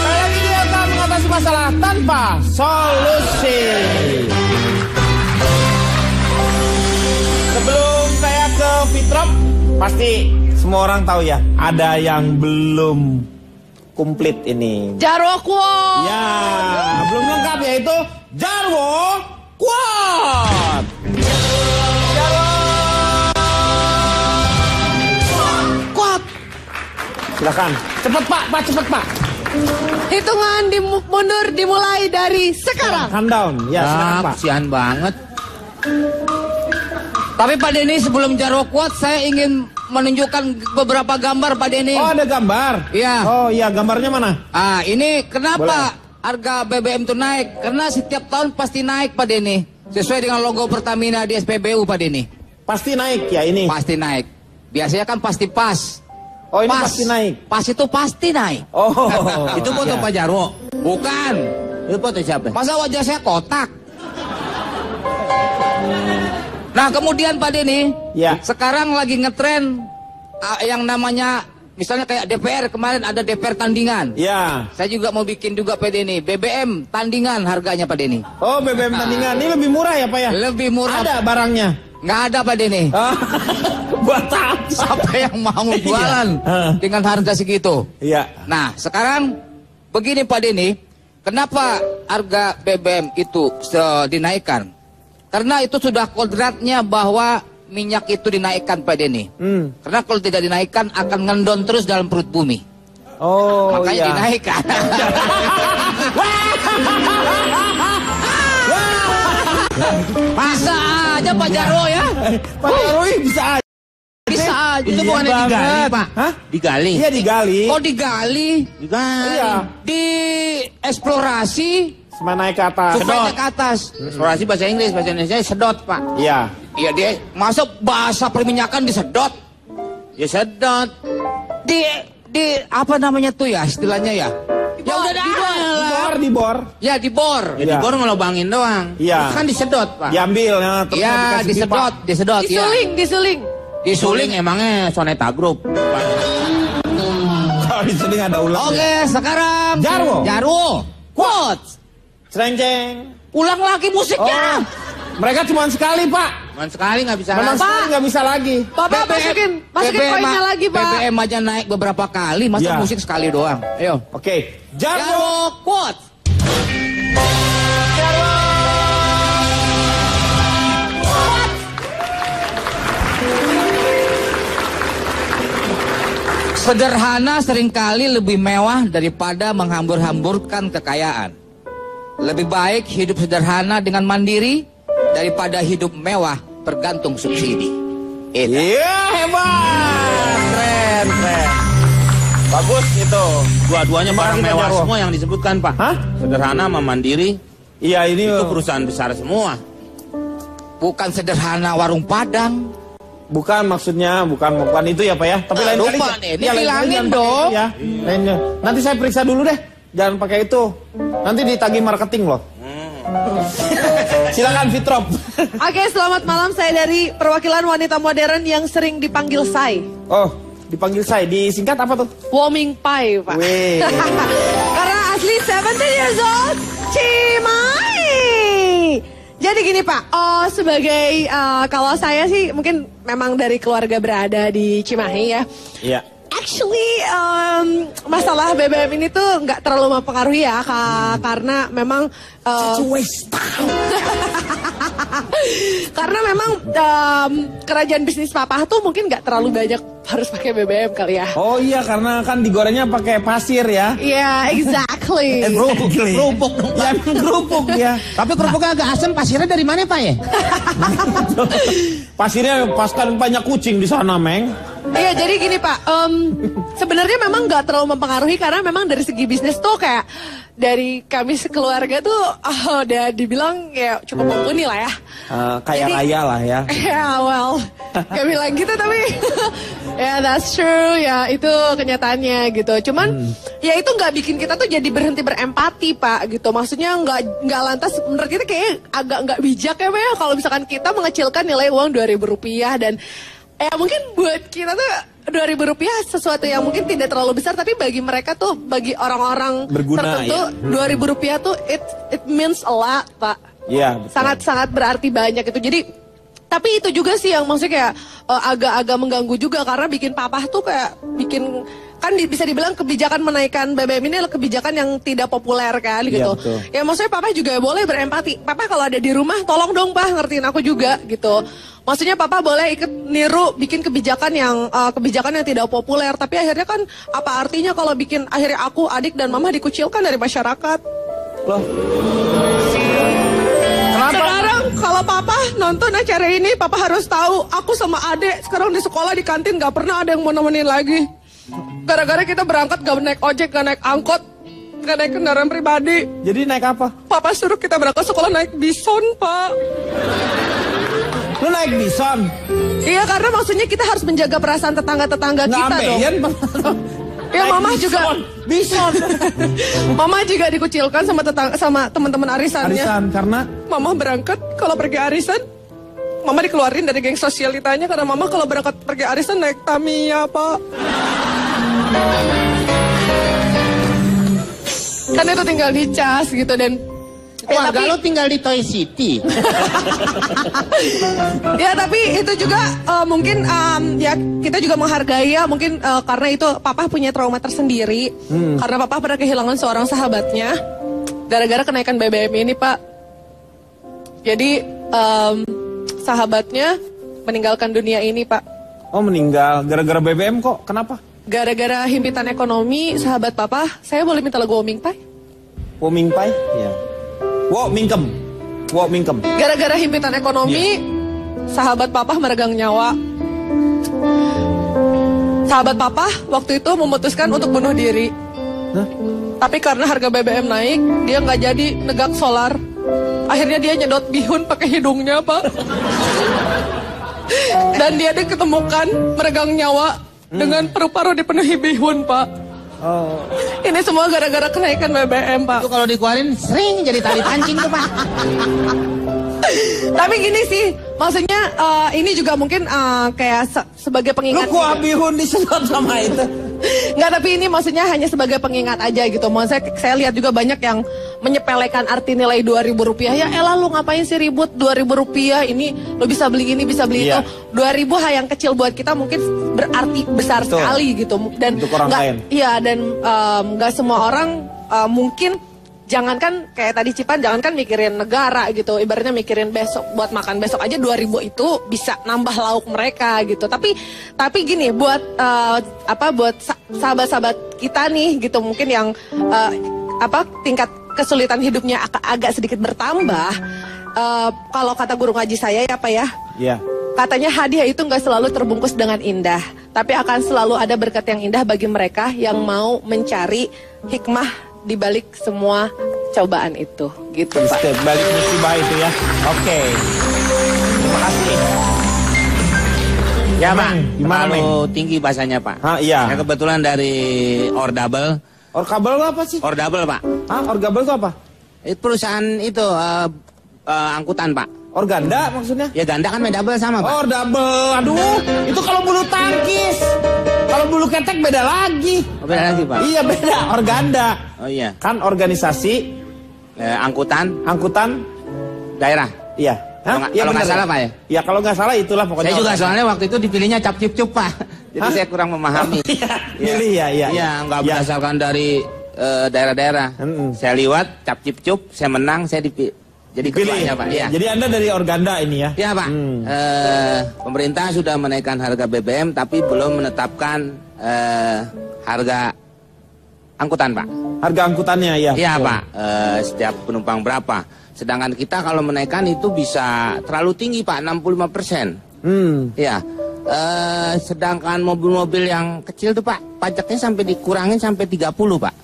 Kali ini dia akan mengatasi masalah tanpa solusi. Sebelum saya ke Fitrop, pasti semua orang tahu ya, ada yang belum komplit ini. Jarwo Quote. Ya, belum lengkap yaitu Jarwo Quote. Kuat. Silakan, cepet Pak, cepet Pak. Hitungan mundur dimulai dari sekarang. Calm down, ya silakan Pak. Kasihan banget. Tapi Pak Denny sebelum Jarwo kuat saya ingin menunjukkan beberapa gambar Pak Denny. Oh ada gambar? Iya. Oh iya gambarnya mana? Ah ini kenapa harga BBM itu naik? Karena setiap tahun pasti naik Pak Denny. Sesuai dengan logo Pertamina di SPBU Pak Denny. Pasti naik ya ini? Pasti naik. Biasanya kan pasti pas. Oh ini pas. pasti naik? Pas itu pasti naik. Oh. Itu foto Pak Jarwo. Bukan. Itu foto siapa? Masa wajah saya kotak? Nah kemudian Pak Denny, Ya. sekarang lagi ngetren yang namanya misalnya kayak DPR kemarin ada DPR tandingan. Ya. Saya juga mau bikin juga Pak Denny, BBM tandingan harganya Pak Denny. Oh BBM tandingan, ini lebih murah ya Pak ya? Lebih murah. Ada barangnya? Nggak ada Pak Denny. Buat apa? Siapa yang mau jualan dengan harga segitu? Iya. Nah sekarang begini Pak Denny, kenapa harga BBM itu dinaikkan? Karena itu sudah kodratnya bahwa minyak itu dinaikkan Pak Denny. Karena kalau tidak dinaikkan akan ngendon terus dalam perut bumi. Oh makanya iya. dinaikkan. Bisa aja Pak Jarwo ya. Pak Jarwo bisa aja. Bisa aja. Itu bukannya Iya digali banget. Pak? Hah? Digali? Iya digali. Oh digali. Digali. Iya. Di eksplorasi. Sama naik ke atas. Supaya naik ke atas. Eksplorasi bahasa Inggris, bahasa Indonesia sedot Pak. Iya. Iya dia masuk bahasa perminyakan disedot. Ya sedot. Di apa namanya tuh ya istilahnya ya? Ya udah dah. Dibor. Ya dibor. Ya dibor ngelobangin doang. Iya. Itu kan disedot Pak. Diambil ya. Terus Ya dikasih pipa. disedot ya. Disuling. Disuling emangnya Soneta Group. Kalau disuling ada ulang. Oke, sekarang Jarwo. Quotes. Cereng-ceng. Ulang lagi musiknya. Oh, mereka cuma sekali Pak. Cuma sekali nggak bisa. Menang sekali nggak bisa lagi. Bapak masukin koinnya lagi Pak. BBM aja naik beberapa kali, masa Ya. musik sekali doang. Ayo. Oke. Jarwo Jarwo. Quotes. Sederhana seringkali lebih mewah daripada menghambur-hamburkan kekayaan. Lebih baik hidup sederhana dengan mandiri daripada hidup mewah bergantung subsidi. Iya hebat. Keren. Bagus itu. Dua-duanya barang Kita, mewah Jarwo. semua yang disebutkan Pak. Hah? Sederhana sama mandiri. Iya ini Itu perusahaan besar semua. Bukan sederhana warung Padang. bukan maksudnya bukan itu ya Pak ya. Tapi lain kali. lupa nih, ini ya, lain kali bilangin jangan pakai dong. itu Ya. Lainnya. Nanti saya periksa dulu deh. Jangan pakai itu. Nanti ditagih marketing loh. Silakan Fitrop. Oke, selamat malam. Saya dari perwakilan wanita modern yang sering dipanggil Sai. Oh, dipanggil saya. Disingkat apa tuh? Warming Pie, Pak. Weh. Karena asli 17 years old, Cimahi. Jadi gini Pak, sebagai kalau saya sih mungkin memang dari keluarga berada di Cimahi ya. Iya. Actually, masalah BBM ini tuh nggak terlalu mempengaruhi ya, karena memang karena memang kerajaan bisnis papa tuh mungkin nggak terlalu banyak harus pakai BBM kali ya. Oh iya, karena kan digorengnya pakai pasir ya. Iya, exactly. Kerupuk dong. Ya, kerupuk ya. Tapi kerupuknya agak asam, pasirnya dari mana Pak ya? Pasirnya pas kan banyak kucing di sana, Meng. Iya, jadi gini Pak, sebenarnya memang nggak terlalu mempengaruhi karena memang dari segi bisnis tuh kayak dari kami sekeluarga tuh udah dibilang ya cukup mumpuni lah ya. Kaya raya lah ya. Ya, well, gak bilang gitu tapi ya that's true ya, itu kenyataannya gitu. Cuman ya itu nggak bikin kita tuh jadi berhenti berempati Pak gitu. Maksudnya nggak lantas menurut kita kayak agak nggak bijak ya Pak ya kalau misalkan kita mengecilkan nilai uang Rp2.000 dan ya mungkin buat kita tuh Rp2.000 sesuatu yang mungkin tidak terlalu besar, tapi bagi mereka tuh, bagi orang-orang Berguna, tertentu, ya. Rp2.000 tuh it means a lot Pak. Iya, betul. Sangat-sangat berarti banyak itu. Jadi tapi itu juga sih yang maksudnya kayak agak-agak mengganggu juga karena bikin papa tuh kayak bikin kan bisa dibilang kebijakan menaikkan BBM ini adalah kebijakan yang tidak populer kan gitu. betul. Ya maksudnya papa juga boleh berempati. Papa kalau ada di rumah tolong dong Pak ngertiin aku juga gitu. Maksudnya papa boleh ikut niru bikin kebijakan yang tidak populer, tapi akhirnya kan apa artinya kalau bikin akhirnya aku, adik dan mama dikucilkan dari masyarakat. Loh. Sekarang kalau papa nonton acara ini, papa harus tahu aku sama adek sekarang di sekolah di kantin gak pernah ada yang mau nemenin lagi. Gara-gara kita berangkat gak naik ojek, gak naik angkot, gak naik kendaraan pribadi. Jadi naik apa? Papa suruh kita berangkat sekolah naik bison, Pak. Lu naik bison? Iya, karena maksudnya kita harus menjaga perasaan tetangga-tetangga kita dong. Ya, mama juga bison. Mama juga dikucilkan sama teman-teman arisannya. Arisan karena Mama berangkat kalau pergi arisan, Mama dikeluarin dari geng sosialitanya karena Mama kalau berangkat pergi arisan naik Tamiya, Pak. Kan itu tinggal dicas gitu dan Keluarga lo tinggal di Toy City. Ya tapi itu juga mungkin ya kita juga menghargai ya mungkin karena itu papa punya trauma tersendiri karena papa pernah kehilangan seorang sahabatnya gara-gara kenaikan BBM ini, Pak. Jadi sahabatnya meninggalkan dunia ini, Pak. Oh, meninggal gara-gara BBM kok? Kenapa? Gara-gara himpitan ekonomi, sahabat papa, saya boleh minta lagu Oming Pai? Oming Pai? Iya. Wo mingkem. Gara-gara himpitan ekonomi, sahabat papa meregang nyawa. Sahabat papa waktu itu memutuskan untuk bunuh diri. Tapi karena harga BBM naik, dia nggak jadi negak solar. Akhirnya dia nyedot bihun pakai hidungnya, Pak. Dan dia diketemukan meregang nyawa dengan paru-paru dipenuhi bihun, Pak. Oh. Ini semua gara-gara kenaikan BBM, Pak. Itu kalau dikeluarin sering jadi tali pancing tuh, Pak. Tapi gini sih, maksudnya ini juga mungkin kayak sebagai pengingat. Lu kok bihun disedot sama itu? Enggak, tapi ini maksudnya hanya sebagai pengingat aja gitu. Maksudnya saya lihat juga banyak yang menyepelekan arti nilai Rp2.000. Ya elah lu ngapain sih ribut Rp2.000? Ini lu bisa beli ini, bisa beli itu. 2.000 hal yang kecil buat kita mungkin berarti besar sekali gitu. Dan untuk orang lain. Iya, dan nggak semua orang mungkin jangankan kayak tadi Cipan, jangankan mikirin negara gitu, ibaratnya mikirin besok buat makan besok aja 2.000 itu bisa nambah lauk mereka gitu. Tapi gini buat buat sahabat-sahabat kita nih gitu mungkin yang tingkat kesulitan hidupnya agak sedikit bertambah. Kalau kata guru ngaji saya ya Pak ya. Iya. Katanya hadiah itu nggak selalu terbungkus dengan indah, tapi akan selalu ada berkat yang indah bagi mereka yang mau mencari hikmah di balik semua cobaan itu, gitu Pak. Balik musibah itu ya. Oke. Terima kasih. Ya Pak, Gimana, terlalu tinggi bahasanya Pak. Iya. Saya kebetulan dari Ordabel. Orkabel apa sih? Ordabel Pak. Orgabel itu apa? Itu perusahaan itu angkutan Pak. Organda maksudnya? Ya ganda kan medabel sama Pak. Double. Aduh, itu kalau bulu tangkis. Kalau bulu ketek beda lagi. Oh, beda lagi Pak. Iya beda, organda. Oh iya. Kan organisasi angkutan daerah. Iya. Kalau nggak salah Pak ya? Iya kalau nggak salah itulah pokoknya. Saya juga soalnya waktu itu dipilihnya cap cip cup Pak. Jadi saya kurang memahami. Pilih ya. Iya nggak berdasarkan dari daerah-daerah. Saya liwat cap cip cup, saya menang, saya jadi ketuanya Pak. Iya. Jadi Anda dari organda ini ya? Iya Pak. Pemerintah sudah menaikkan harga BBM tapi belum menetapkan harga angkutan Pak. Harga angkutannya ya? Iya Pak. Setiap penumpang berapa. Sedangkan kita kalau menaikkan itu bisa terlalu tinggi Pak, 65%. Iya. Sedangkan mobil-mobil yang kecil tuh Pak, pajaknya sampai dikurangin sampai 30 Pak.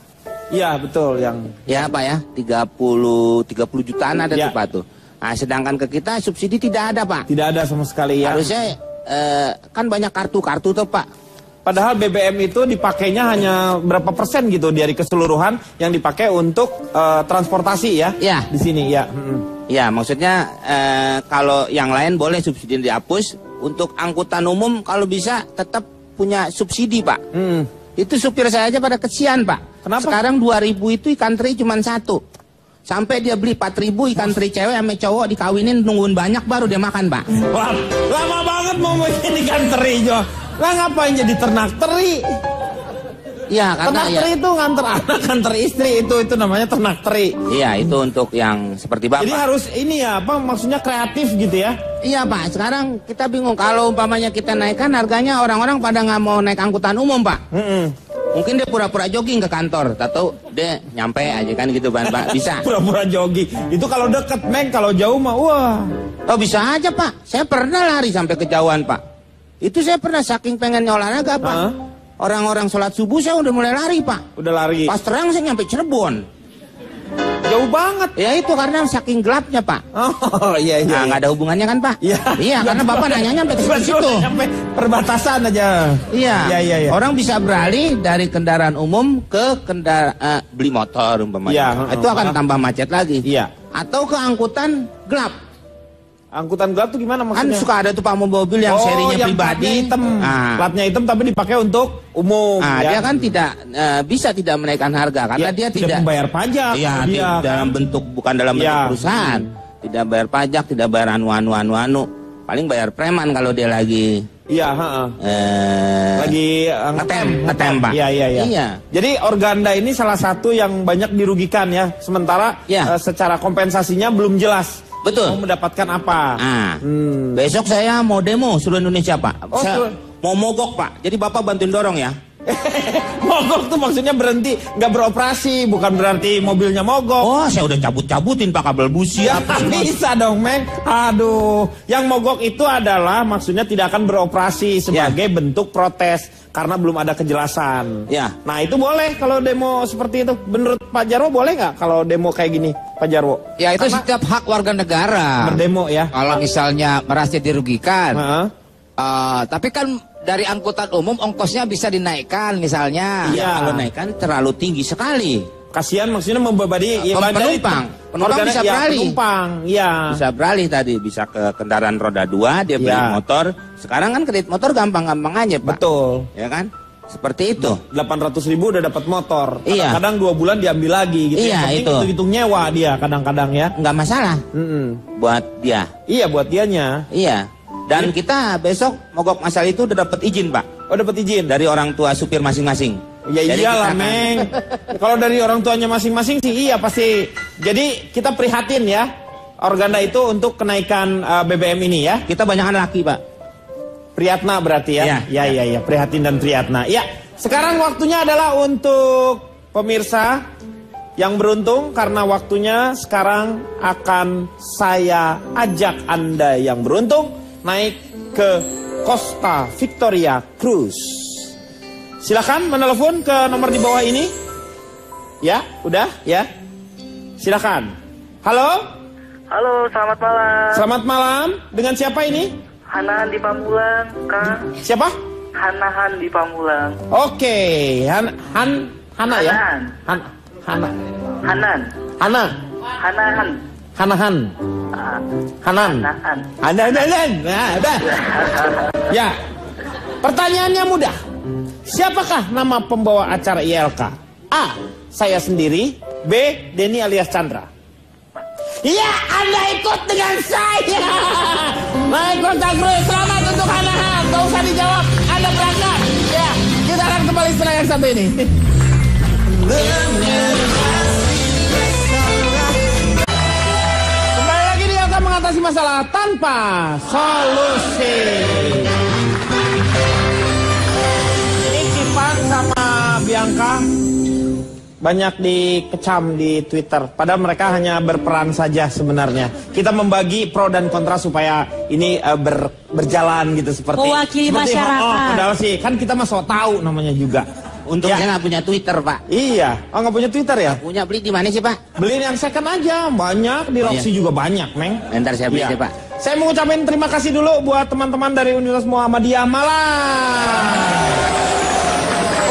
Iya betul yang. Ya Pak ya, 30 jutaan ada tuh Pak tuh. Nah sedangkan ke kita subsidi tidak ada Pak. Tidak ada sama sekali ya. Harusnya kan banyak kartu-kartu tuh Pak. Padahal BBM itu dipakainya hanya berapa persen gitu dari keseluruhan yang dipakai untuk transportasi ya? Iya. Di sini ya. Ya maksudnya kalau yang lain boleh subsidi dihapus. Untuk angkutan umum kalau bisa tetap punya subsidi Pak. Itu supir saya aja pada kesian Pak. Kenapa? Sekarang 2.000 itu ikan teri cuma 1. Sampai dia beli 4.000 ikan teri cewek sama cowok dikawinin nungguin banyak baru dia makan Pak. Wah, lama banget mau bikin ikan teri Jo. Lah ngapain jadi ternak teri? Iya karena ternak teri itu nganter anak, nganter istri itu namanya ternak teri. Iya itu untuk yang seperti Bapak. Jadi harus ini ya apa maksudnya kreatif gitu ya? Iya Pak, sekarang kita bingung kalau umpamanya kita naikkan harganya orang-orang pada nggak mau naik angkutan umum Pak. Mungkin dia pura-pura jogging ke kantor, tahu dia nyampe aja kan gitu Pak. Bisa. Pura-pura jogging. Itu kalau deket, Meng. Kalau jauh mah, wah. Oh bisa aja Pak. Saya pernah lari sampai kejauhan Pak. Itu saya pernah saking pengennya olahraga Pak. Orang-orang sholat subuh saya udah mulai lari Pak. Udah lari. Pas terang saya nyampe Cirebon. Jauh banget. Ya itu karena saking gelapnya Pak. Oh iya iya. Nah nggak ada hubungannya kan Pak? Iya. Iya karena Bapak nanya nyampe ke situ. Sampai perbatasan aja. Iya. Iya iya iya. Orang bisa beralih dari kendaraan umum ke kendaraan beli motor umpamanya. Iya, Itu akan tambah macet lagi. Iya. Atau ke angkutan gelap. Angkutan gelap tuh gimana Kan maksudnya? suka ada tuh Pak mobil yang serinya yang pribadi. platnya hitam. Nah. Platnya hitam tapi dipakai untuk umum. Nah, ya. dia kan tidak bisa tidak menaikkan harga karena Ya, dia tidak membayar pajak. Iya, dia dalam bentuk bukan dalam bentuk Ya. perusahaan. Tidak bayar pajak, tidak bayar anu. Paling bayar preman kalau dia lagi Iya, heeh. Lagi ngetem Pak. Iya, iya, iya. Iya. Jadi organda ini salah satu yang banyak dirugikan ya. Sementara Ya. secara kompensasinya belum jelas. Betul. Mau mendapatkan apa? Nah, besok saya mau demo seluruh Indonesia Pak. Oh, Saya mau mogok Pak. Jadi Bapak bantuin dorong ya. Mogok tuh maksudnya berhenti, nggak beroperasi, bukan berarti mobilnya mogok. Oh, saya udah cabut-cabutin Pak kabel busi Ya, apa semua. bisa dong, Meng. Aduh, yang mogok itu adalah maksudnya tidak akan beroperasi sebagai bentuk protes karena belum ada kejelasan. Ya. Nah, itu boleh kalau demo seperti itu. Menurut Pak Jarwo boleh nggak kalau demo kayak gini, Pak Jarwo? Ya itu setiap hak warga negara. Berdemo ya. Kalau misalnya merasa dirugikan. Heeh. Tapi kan dari angkutan umum ongkosnya bisa dinaikkan misalnya. Iya, kalau naikkan terlalu tinggi sekali. Kasihan maksudnya membebani Penumpang bisa beralih. Penumpang, ya. Bisa beralih tadi, bisa ke kendaraan roda 2, dia beli Ya. motor. Sekarang kan kredit motor gampang-gampang aja, Pak. Betul. Ya kan? Seperti itu. 800.000 udah dapat motor. Iya. Kadang-kadang 2 bulan diambil lagi gitu. Iya, Yang penting itu. hitung-hitung nyewa dia kadang-kadang ya. Nggak masalah buat dia. Iya, buat dianya. Iya. Dan kita besok mogok masalah itu udah dapat izin, Pak. Oh, dapat izin dari orang tua supir masing-masing. Ya Jadi iyalah, kita- Meng. Kalau dari orang tuanya masing-masing sih iya pasti. Jadi kita prihatin ya. Organda itu untuk kenaikan BBM ini ya. Kita banyakan laki, Pak. Priyatna berarti ya. Iya. Ya. Prihatin dan Priyatna. Ya, sekarang waktunya adalah untuk pemirsa yang beruntung karena waktunya sekarang akan saya ajak Anda yang beruntung naik ke Costa Victoria Cruise. Silakan menelepon ke nomor di bawah ini. Ya, udah ya. Silakan. Halo? Halo, selamat malam. Selamat malam. Dengan siapa ini? Hanahan di Pamulang, Kang. Siapa? Hanahan di Pamulang. Oke, Hana ya? Hanahan. Hana. Hanan. Hana. Hanahan. Hanahan. Hanan. Hanahan. Hanan. Nah, udah. Ya. Pertanyaannya mudah. Siapakah nama pembawa acara ILK? A. Saya sendiri. B. Denny alias Chandra. Ya, Anda ikut dengan saya. Naik Costa Cruise. Selamat untuk Hanahan. Gak usah dijawab. Anda berangkat. Ya, kita akan kembali setelah yang satu ini. Kembali lagi dia akan mengatasi masalah tanpa solusi. Ini Kipan sama Bianca banyak dikecam di Twitter. Padahal mereka hanya berperan saja sebenarnya. Kita membagi pro dan kontra supaya ini berjalan gitu seperti Mewakili masyarakat. padahal sih kan kita mah sok tahu namanya juga. Untuk Ya. saya nggak punya Twitter, Pak. Iya. Oh, nggak punya Twitter ya? Punya, beli di mana sih, Pak? Beli yang second aja, banyak di Roxy juga banyak, Meng. Ntar saya beli Iya. deh, Pak. Saya mau ucapin terima kasih dulu buat teman-teman dari Universitas Muhammadiyah Malang.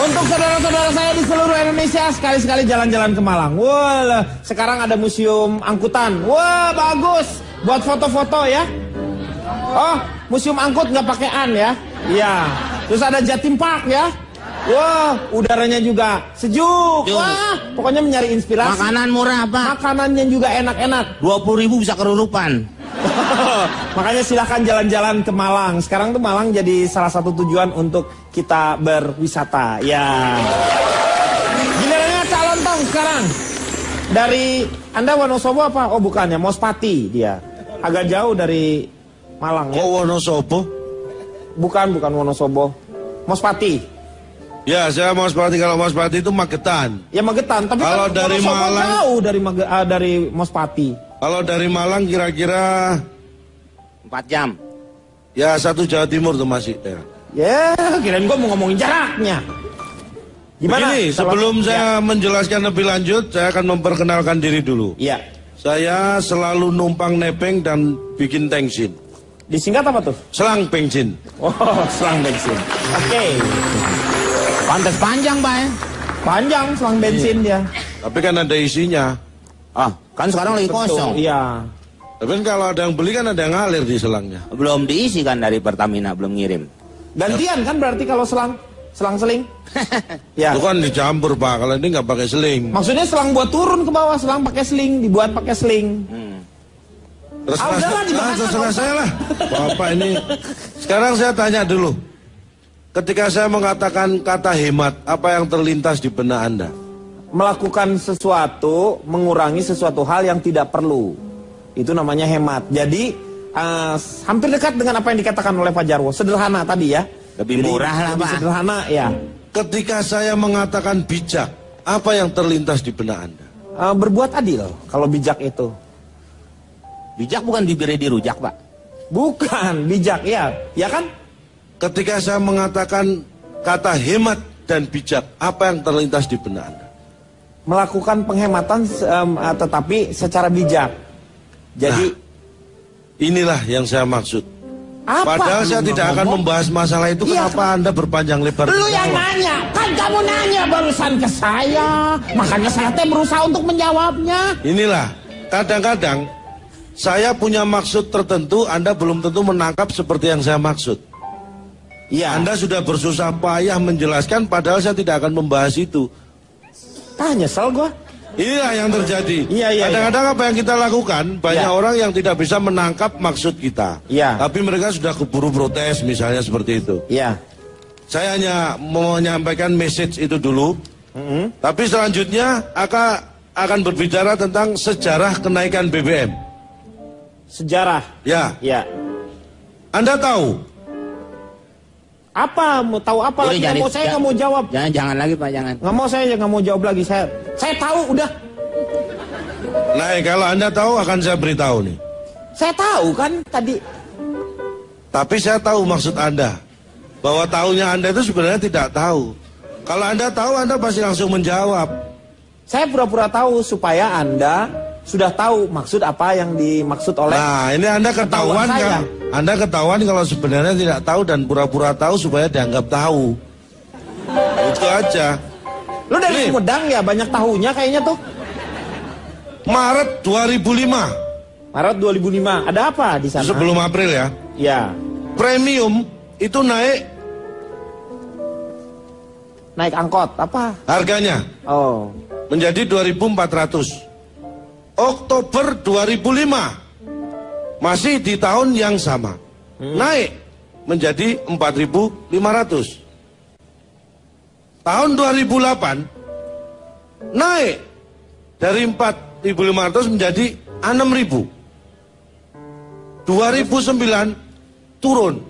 Untuk saudara-saudara saya di seluruh Indonesia, sekali-sekali jalan-jalan ke Malang. Wah, sekarang ada museum angkutan. Wah, bagus. Buat foto-foto ya. Oh, museum angkut nggak pakai an ya. Iya. Terus ada Jatim Park ya. Wah, udaranya juga sejuk. Wah, pokoknya mencari inspirasi. Makanan murah, Pak. Makanannya juga enak-enak. 20.000 bisa kerurupan. Makanya silahkan jalan-jalan ke Malang. Sekarang tuh Malang jadi salah satu tujuan untuk kita berwisata. Ya. Gilirannya calon tong sekarang. Dari Anda Wonosobo apa? Oh bukan ya, Mospati dia. Agak jauh dari Malang ya. Oh Wonosobo? Bukan Wonosobo. Mospati. Ya, saya Mospati. Kalau Mospati itu Magetan. Ya Magetan, tapi kalau kan dari Wonosobo Malang jauh dari Mospati. Kalau dari Malang kira-kira 4 jam. ya 1 Jawa Timur tuh masih. Ya, kirain gua mau ngomongin jaraknya. Gimana? Begini, sebelum saya menjelaskan lebih lanjut, saya akan memperkenalkan diri dulu. Iya. Saya selalu numpang nepeng dan bikin tensin. Disingkat apa tuh? Selang bensin. Oh, selang bensin. Oke. Pantes panjang, Pak ya? Panjang selang bensin dia. Tapi kan ada isinya. Ah, kan sekarang lagi kosong. Iya. Tapi kan kalau ada yang beli kan ada yang ngalir di selangnya. Belum diisi kan dari Pertamina, belum ngirim. Gantian kan berarti kalau selang-seling? Ya. Itu kan dicampur, Pak. Kalau ini nggak pakai seling. Maksudnya selang buat turun ke bawah, selang pakai seling, dibuat pakai seling. Terserah saya lah. Bapak ini. Sekarang saya tanya dulu. Ketika saya mengatakan kata hemat, apa yang terlintas di benak Anda? Melakukan sesuatu, mengurangi sesuatu hal yang tidak perlu. Itu namanya hemat. Jadi hampir dekat dengan apa yang dikatakan oleh Pak Jarwo. Sederhana tadi ya. Lebih murah lah, Pak. Sederhana ya. Ketika saya mengatakan bijak, apa yang terlintas di benak Anda? Berbuat adil kalau bijak itu. Bijak bukan diberi dirujak, Pak. Bukan, bijak ya. Ya kan? Ketika saya mengatakan kata hemat dan bijak, apa yang terlintas di benak Anda? Melakukan penghematan tetapi secara bijak. Jadi inilah yang saya maksud. Apa? Padahal saya tidak akan membahas masalah itu. Iya, Kenapa Anda berpanjang lebar? Lu yang nanya, kan kamu nanya barusan ke saya. Makanya saya berusaha untuk menjawabnya. Inilah, kadang-kadang saya punya maksud tertentu, Anda belum tentu menangkap seperti yang saya maksud. Iya. Anda sudah bersusah payah menjelaskan, padahal saya tidak akan membahas itu. Nyesel gua. Inilah yang terjadi. Iya. Kadang-kadang apa yang kita lakukan, banyak Iya. orang yang tidak bisa menangkap maksud kita. Iya. Tapi mereka sudah keburu protes, misalnya seperti itu. Iya. Saya hanya mau menyampaikan message itu dulu. Tapi selanjutnya akan berbicara tentang sejarah kenaikan BBM. Sejarah. Ya. Ya. Anda tahu? Apa? Mau tahu apa lagi? Nggak mau, saya nggak mau jawab. Jangan lagi, Pak, jangan. Nggak mau, saya nggak mau jawab lagi. Saya tahu udah. Nah, kalau Anda tahu akan saya beritahu nih. Saya tahu kan tadi. Tapi saya tahu maksud Anda. Bahwa tahunya Anda itu sebenarnya tidak tahu. Kalau Anda tahu, Anda pasti langsung menjawab. Saya pura-pura tahu supaya Anda sudah tahu maksud apa yang dimaksud oleh. Nah, ini Anda ketahuan kan? Anda ketahuan kalau sebenarnya tidak tahu dan pura-pura tahu supaya dianggap tahu. Itu aja. Lu dari Sumedang ya, banyak tahunya kayaknya tuh. Maret 2005. Maret 2005. Ada apa di sana? Sebelum April ya. Ya. Premium itu naik angkot apa? harganya. Oh. Menjadi 2.400. Oktober 2005. Masih di tahun yang sama. Naik menjadi 4.500. Tahun 2008 naik dari 4.500 menjadi 6.000. 2009 turun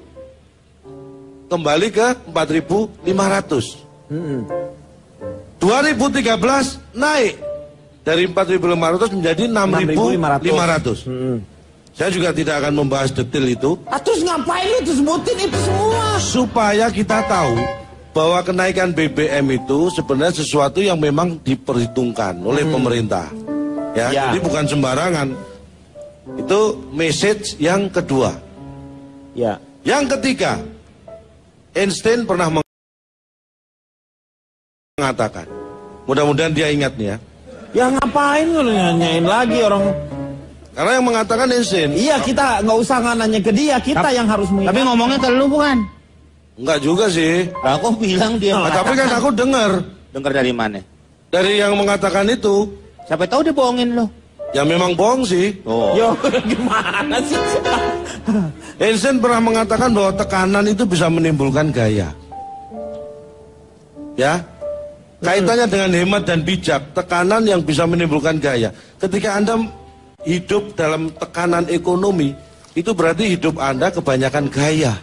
kembali ke 4.500. 2013 naik dari 4.500 menjadi 6.500. Saya juga tidak akan membahas detail itu. Terus ngapain lu sebutin itu semua? Supaya kita tahu bahwa kenaikan BBM itu sebenarnya sesuatu yang memang diperhitungkan oleh pemerintah. Ya, jadi bukan sembarangan. Itu message yang kedua. Ya. Yang ketiga, Einstein pernah mengatakan, mudah-mudahan dia ingat nih ya. Ya ngapain lu nanyain lagi orang? Karena yang mengatakan Einstein. Iya, kita nggak usah nanya ke dia, kita yang harus mengingat. Tapi ngomongnya ke lu bukan? Enggak juga sih. Aku bilang dia. Tapi kan aku dengar. Dengar dari mana? Dari yang mengatakan itu. Siapa tahu dia bohongin lo. Ya memang bohong sih. Oh. Yo, gimana sih? Einstein pernah mengatakan bahwa tekanan itu bisa menimbulkan gaya. Ya. Kaitannya dengan hemat dan bijak, tekanan yang bisa menimbulkan gaya. Ketika Anda hidup dalam tekanan ekonomi, itu berarti hidup Anda kebanyakan gaya.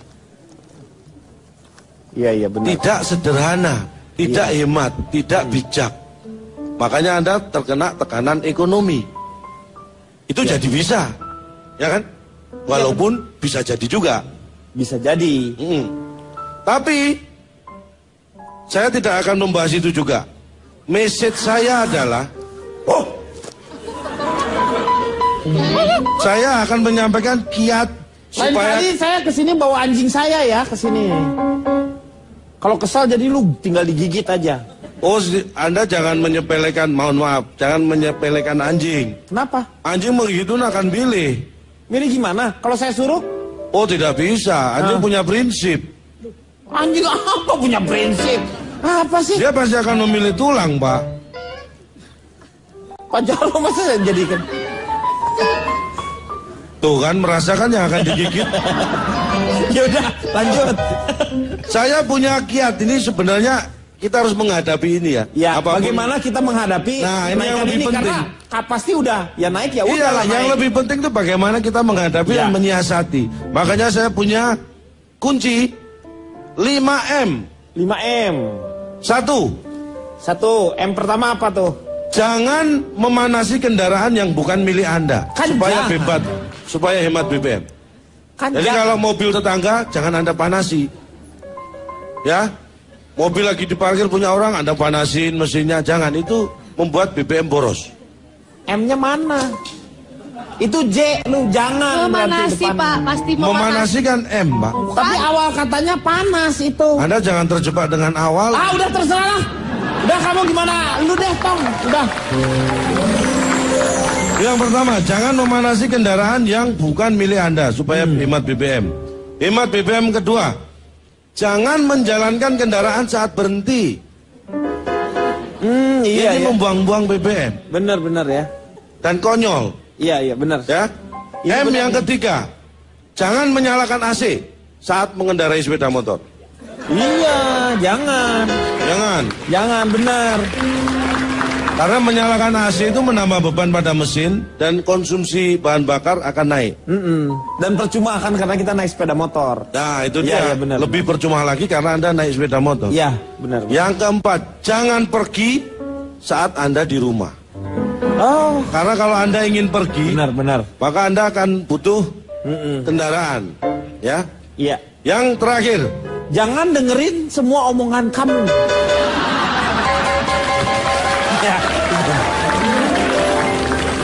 Iya, benar. Tidak sederhana. tidak hemat, tidak bijak. Makanya Anda terkena tekanan ekonomi. Itu jadi bisa, ya kan? Walaupun bisa jadi juga. Bisa jadi. Tapi saya tidak akan membahas itu juga. Message saya adalah, saya akan menyampaikan kiat Lain supaya kali saya kesini bawa anjing saya ya kesini. Kalau kesal jadi lu tinggal digigit aja. Oh, Anda jangan menyepelekan, mohon maaf, jangan menyepelekan anjing. Kenapa? Anjing begitu akan milih. Milih gimana? Kalau saya suruh? Oh, tidak bisa. Anjing punya prinsip. Anjing apa punya prinsip? Apa sih? Dia pasti akan memilih tulang, Pak. Pak Jarwo masa saya jadikan? Tuh kan, merasakan yang akan digigit. Yaudah, lanjut. Saya punya kiat, ini sebenarnya kita harus menghadapi ini ya. Ya, Apapun. bagaimana kita menghadapi Nah, ini yang lebih penting. Karena pasti udah, ya naik ya udah Iya, lah yang naik. lebih penting itu bagaimana kita menghadapi dan menyiasati. Makanya saya punya kunci 5M. 5M. Satu, M pertama apa tuh? jangan memanasi kendaraan yang bukan milik Anda. Kan supaya jangan. supaya hemat BBM. Kan Jadi kalau mobil tetangga, jangan Anda panasi. Ya, mobil lagi diparkir punya orang, Anda panasin mesinnya, jangan. Itu membuat BBM boros. M-nya mana? Itu J, lu jangan. Memanasi Pak, pasti Memanasi kan M, Pak. Tapi awal katanya panas itu. Anda jangan terjebak dengan awal. Ah, udah terserah lah. Udah kamu gimana? Lu deh, Tong. Udah. Yang pertama, jangan memanasi kendaraan yang bukan milik Anda supaya hemat BBM. Hemat BBM kedua, jangan menjalankan kendaraan saat berhenti. Iya, Ini ya. membuang-buang BBM. Bener ya. Dan konyol. Iya, bener. Ya. Iya, M bener. yang ketiga, jangan menyalakan AC saat mengendarai sepeda motor. Iya, jangan. Jangan, bener. Karena menyalakan AC itu menambah beban pada mesin dan konsumsi bahan bakar akan naik. Dan percuma kan karena kita naik sepeda motor. Nah, itu Iya, dia. iya, benar, Lebih percuma lagi karena Anda naik sepeda motor. Iya, benar. Yang keempat, jangan pergi saat Anda di rumah. Oh, Karena kalau Anda ingin pergi, benar. maka Anda akan butuh kendaraan. Ya. Iya. Yang terakhir, Jangan dengerin semua omongan kamu. Ya.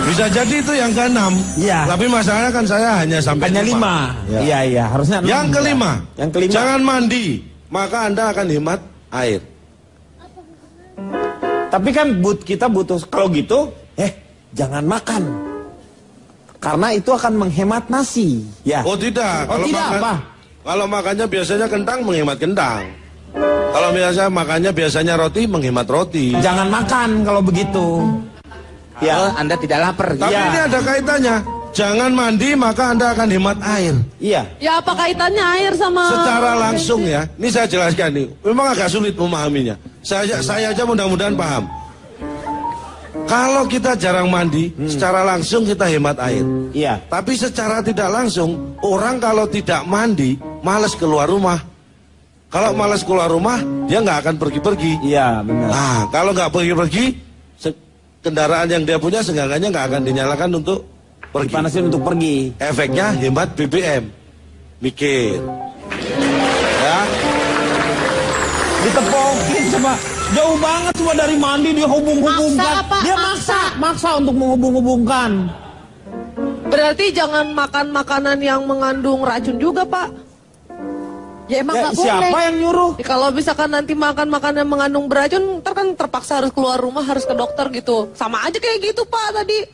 bisa jadi itu yang keenam. Iya. Tapi masalahnya kan saya hanya sampai Hanya 5. Ya. Iya, harusnya 6. Yang kelima, Yang kelima. jangan mandi, maka Anda akan hemat air. Tapi kan kita butuh kalau gitu, jangan makan. Karena itu akan menghemat nasi. Ya. Oh tidak. Oh, tidak, apa? Kalau makannya biasanya kentang, menghemat kentang. Kalau biasanya roti, menghemat roti. Jangan makan kalau begitu. Kalau Anda tidak lapar. Tapi Iya. ini ada kaitannya. Jangan mandi, maka Anda akan hemat air. Iya. Ya apa kaitannya air sama... Secara langsung ya. Ini saya jelaskan nih. Memang agak sulit memahaminya. Saya aja mudah-mudahan paham. Kalau kita jarang mandi, secara langsung kita hemat air. Iya. Tapi secara tidak langsung, orang kalau tidak mandi, malas keluar rumah. Kalau malas keluar rumah, dia nggak akan pergi-pergi. Iya, benar. Nah, kalau nggak pergi-pergi, kendaraan yang dia punya seenggaknya nggak akan dinyalakan untuk pergi. Dipanasin untuk pergi. Efeknya hemat BBM. Mikir. Ya. Ditepokin coba. Jauh banget cuma dari mandi dia hubung-hubungkan. Maksa, Pak, Dia maksa untuk menghubung-hubungkan. Berarti jangan makan makanan yang mengandung racun juga, Pak. Ya emang nggak boleh. Siapa yang nyuruh? Ya, kalau misalkan nanti makan makanan yang mengandung beracun, ntar kan terpaksa harus keluar rumah, harus ke dokter gitu. Sama aja kayak gitu, Pak, tadi.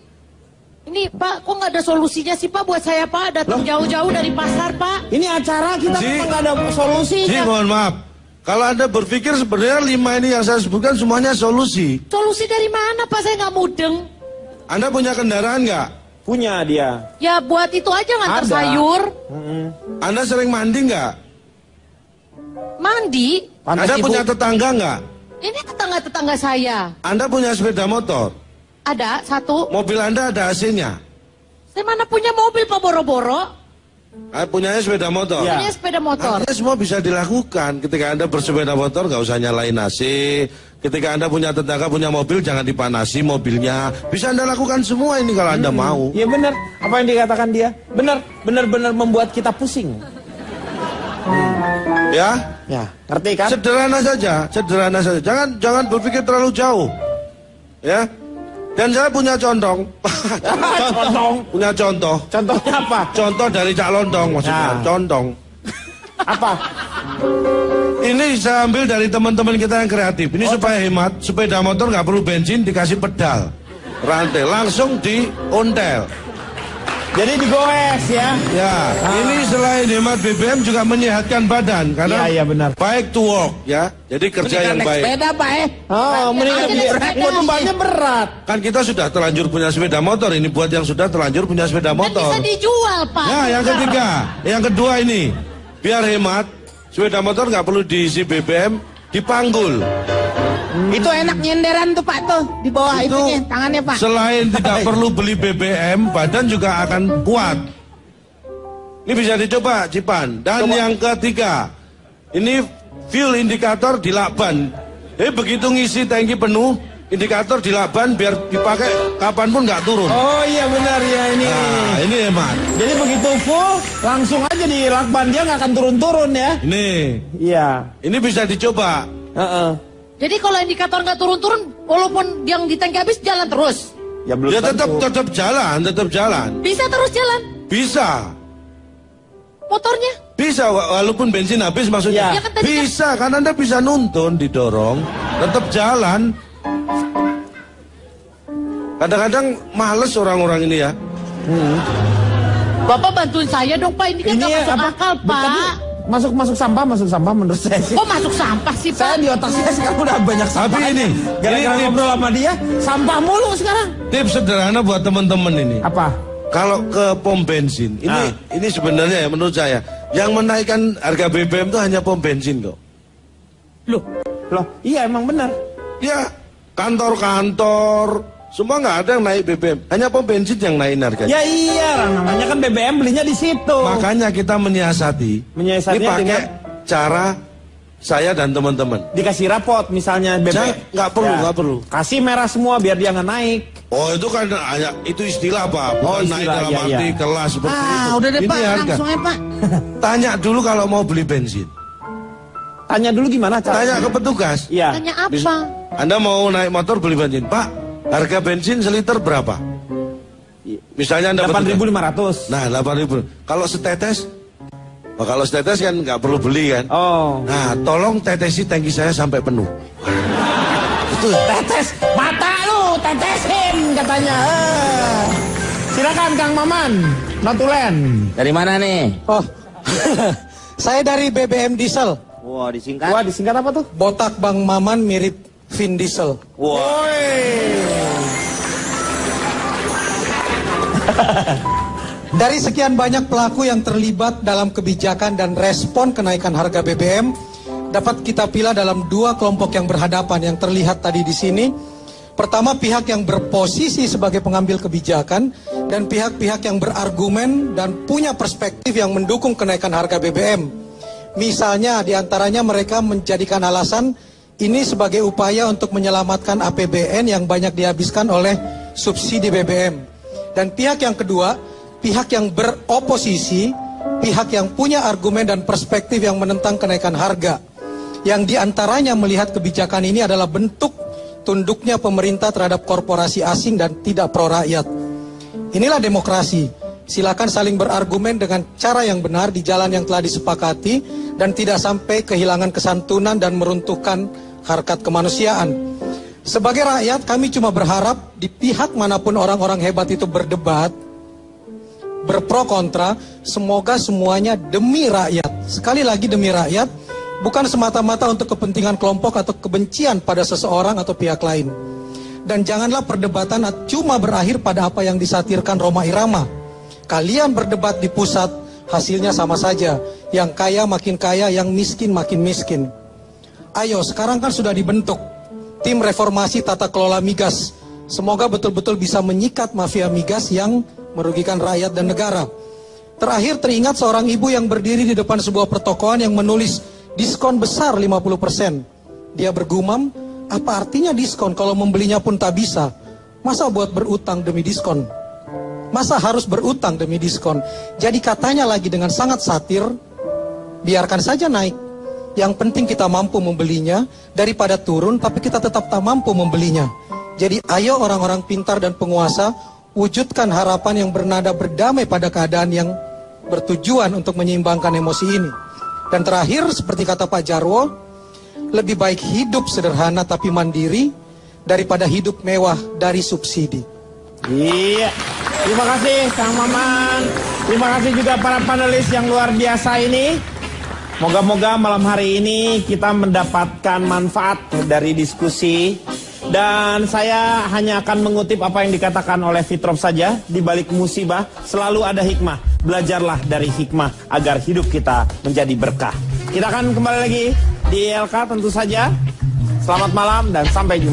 Ini Pak, kok nggak ada solusinya sih Pak buat saya Pak? Datang jauh-jauh dari pasar Pak. Ini acara kita Ji. memang nggak ada solusinya. Ji, mohon maaf. Kalau Anda berpikir sebenarnya 5 ini yang saya sebutkan semuanya solusi. Solusi dari mana Pak? Saya nggak mudeng. Anda punya kendaraan nggak? Punya dia. Ya buat itu aja ngantar Ada. sayur. Anda sering mandi nggak? Mandi. Anda punya tetangga nggak? Ini tetangga-tetangga saya. Anda punya sepeda motor? Ada satu. Mobil Anda ada AC-nya? Saya mana punya mobil Pak boro-boro? Punyanya sepeda motor. Punya sepeda motor. Artinya semua bisa dilakukan. Ketika Anda bersepeda motor nggak usah nyalain AC. Ketika Anda punya tetangga punya mobil jangan dipanasi mobilnya. Bisa Anda lakukan semua ini kalau Anda mau. Iya benar. Apa yang dikatakan dia? Benar membuat kita pusing. Ya? Ya, ngerti kan? Sederhana saja. Jangan berpikir terlalu jauh. Ya. Dan saya punya contoh. Punya contoh. Contohnya apa? Contoh dari Cak Lontong maksudnya. Contoh. Apa? Ini saya ambil dari teman-teman kita yang kreatif. Ini supaya hemat, sepeda motor nggak perlu bensin, dikasih pedal, rantai, langsung diuntel. Jadi digoes ya? Ya, ini selain hemat BBM juga menyehatkan badan karena iya benar. Baik to work ya. Jadi kerja yang baik. Sepeda Pak bebannya berat. Kan kita sudah terlanjur punya sepeda motor. Ini buat yang sudah terlanjur punya sepeda motor. Bisa dijual Pak. Ya, yang ketiga, yang kedua ini biar hemat, sepeda motor nggak perlu diisi BBM, dipanggul. Itu enak nyenderan tuh Pak tuh di bawah Itu itunya tangannya Pak. Selain tidak perlu beli BBM, badan juga akan kuat. Ini bisa dicoba Cipan. Dan yang ketiga, ini fuel indikator dilakban. Begitu ngisi tangki penuh, indikator dilakban biar dipakai kapanpun nggak turun. Oh iya benar ya ini. Nah, ini hemat. Jadi begitu full langsung aja di lakban dia nggak akan turun-turun ya. Ini. Iya. Ini bisa dicoba. Jadi kalau indikator nggak turun-turun, walaupun yang di tangki habis jalan terus. Ya belum. Ya tetap jalan. Bisa terus jalan. Bisa. Motornya? Bisa walaupun bensin habis maksudnya. Ya, kan tadi Bisa kan Anda bisa nuntun didorong, tetap jalan. Kadang-kadang males orang-orang ini ya. Bapak bantuin saya dong Pak, ini kan nggak masuk akal Pak. Masuk sampah menurut saya sih. Kok masuk sampah sih Pak? Saya di otak saya sekarang udah banyak sampah. Tapi ini gara-gara ngobrol sama dia, sampah mulu sekarang. Tips sederhana buat teman-teman ini. Apa? Kalau ke pom bensin, ini sebenarnya ya menurut saya, yang menaikkan harga BBM itu hanya pom bensin kok. Loh, iya emang benar. Ya, kantor-kantor, semua nggak ada yang naik BBM, hanya pom bensin yang naikin harganya. Ya iya, namanya kan BBM belinya di situ. Makanya kita menyiasati. Ini pakai dengan cara saya dan teman-teman. Dikasih rapot misalnya BBM. Nggak perlu. Kasih merah semua biar dia nggak naik. Oh itu kan hanya itu istilah Pak, bukan naik dalam arti kelas seperti itu. Udah deh Ini Pak, harga. langsung ya Pak. Tanya dulu kalau mau beli bensin. Tanya dulu gimana caranya? Tanya ke petugas. Iya. Tanya apa? Anda mau naik motor beli bensin, Pak, harga bensin seliter berapa? Misalnya Anda 8.500. Nah, 8.000. Kalau setetes? Oh, kalau setetes kan nggak perlu beli kan? Oh. Nah, tolong tetesi tangki saya sampai penuh. Itu tetes mata lu, tetesin katanya. Silakan Kang Maman, Notulen. Dari mana nih? Oh, saya dari BBM Diesel. Wah, disingkat. Wah, disingkat apa tuh? Botak Bang Maman mirip Vin Diesel. Wah. Dari sekian banyak pelaku yang terlibat dalam kebijakan dan respon kenaikan harga BBM, dapat kita pilih dalam dua kelompok yang berhadapan yang terlihat tadi di sini. Pertama, pihak yang berposisi sebagai pengambil kebijakan dan pihak-pihak yang berargumen dan punya perspektif yang mendukung kenaikan harga BBM. Misalnya, diantaranya mereka menjadikan alasan ini sebagai upaya untuk menyelamatkan APBN yang banyak dihabiskan oleh subsidi BBM. Dan pihak yang kedua, pihak yang beroposisi, pihak yang punya argumen dan perspektif yang menentang kenaikan harga. Yang diantaranya melihat kebijakan ini adalah bentuk tunduknya pemerintah terhadap korporasi asing dan tidak pro rakyat. Inilah demokrasi. Silakan saling berargumen dengan cara yang benar di jalan yang telah disepakati dan tidak sampai kehilangan kesantunan dan meruntuhkan harkat kemanusiaan. Sebagai rakyat, kami cuma berharap di pihak manapun orang-orang hebat itu berdebat, berpro kontra, semoga semuanya demi rakyat. Sekali lagi demi rakyat, bukan semata-mata untuk kepentingan kelompok atau kebencian pada seseorang atau pihak lain. Dan janganlah perdebatan cuma berakhir pada apa yang disatirkan Rhoma Irama. Kalian berdebat di pusat, hasilnya sama saja. Yang kaya makin kaya, yang miskin makin miskin. Ayo, sekarang kan sudah dibentuk tim reformasi tata kelola migas. Semoga betul-betul bisa menyikat mafia migas yang merugikan rakyat dan negara. Terakhir teringat seorang ibu yang berdiri di depan sebuah pertokoan yang menulis diskon besar 50%. Dia bergumam, apa artinya diskon kalau membelinya pun tak bisa? Masa buat berutang demi diskon? Masa harus berutang demi diskon? Jadi katanya lagi dengan sangat satir, biarkan saja naik. Yang penting kita mampu membelinya daripada turun tapi kita tetap tak mampu membelinya. Jadi ayo orang-orang pintar dan penguasa, wujudkan harapan yang bernada berdamai pada keadaan yang bertujuan untuk menyeimbangkan emosi ini. Dan terakhir, seperti kata Pak Jarwo, lebih baik hidup sederhana tapi mandiri daripada hidup mewah dari subsidi. Iya, terima kasih Kang Maman. Terima kasih juga para panelis yang luar biasa ini. Moga-moga malam hari ini kita mendapatkan manfaat dari diskusi. Dan saya hanya akan mengutip apa yang dikatakan oleh Fitrop saja. Di balik musibah selalu ada hikmah. Belajarlah dari hikmah agar hidup kita menjadi berkah. Kita akan kembali lagi di ILK tentu saja. Selamat malam dan sampai jumpa.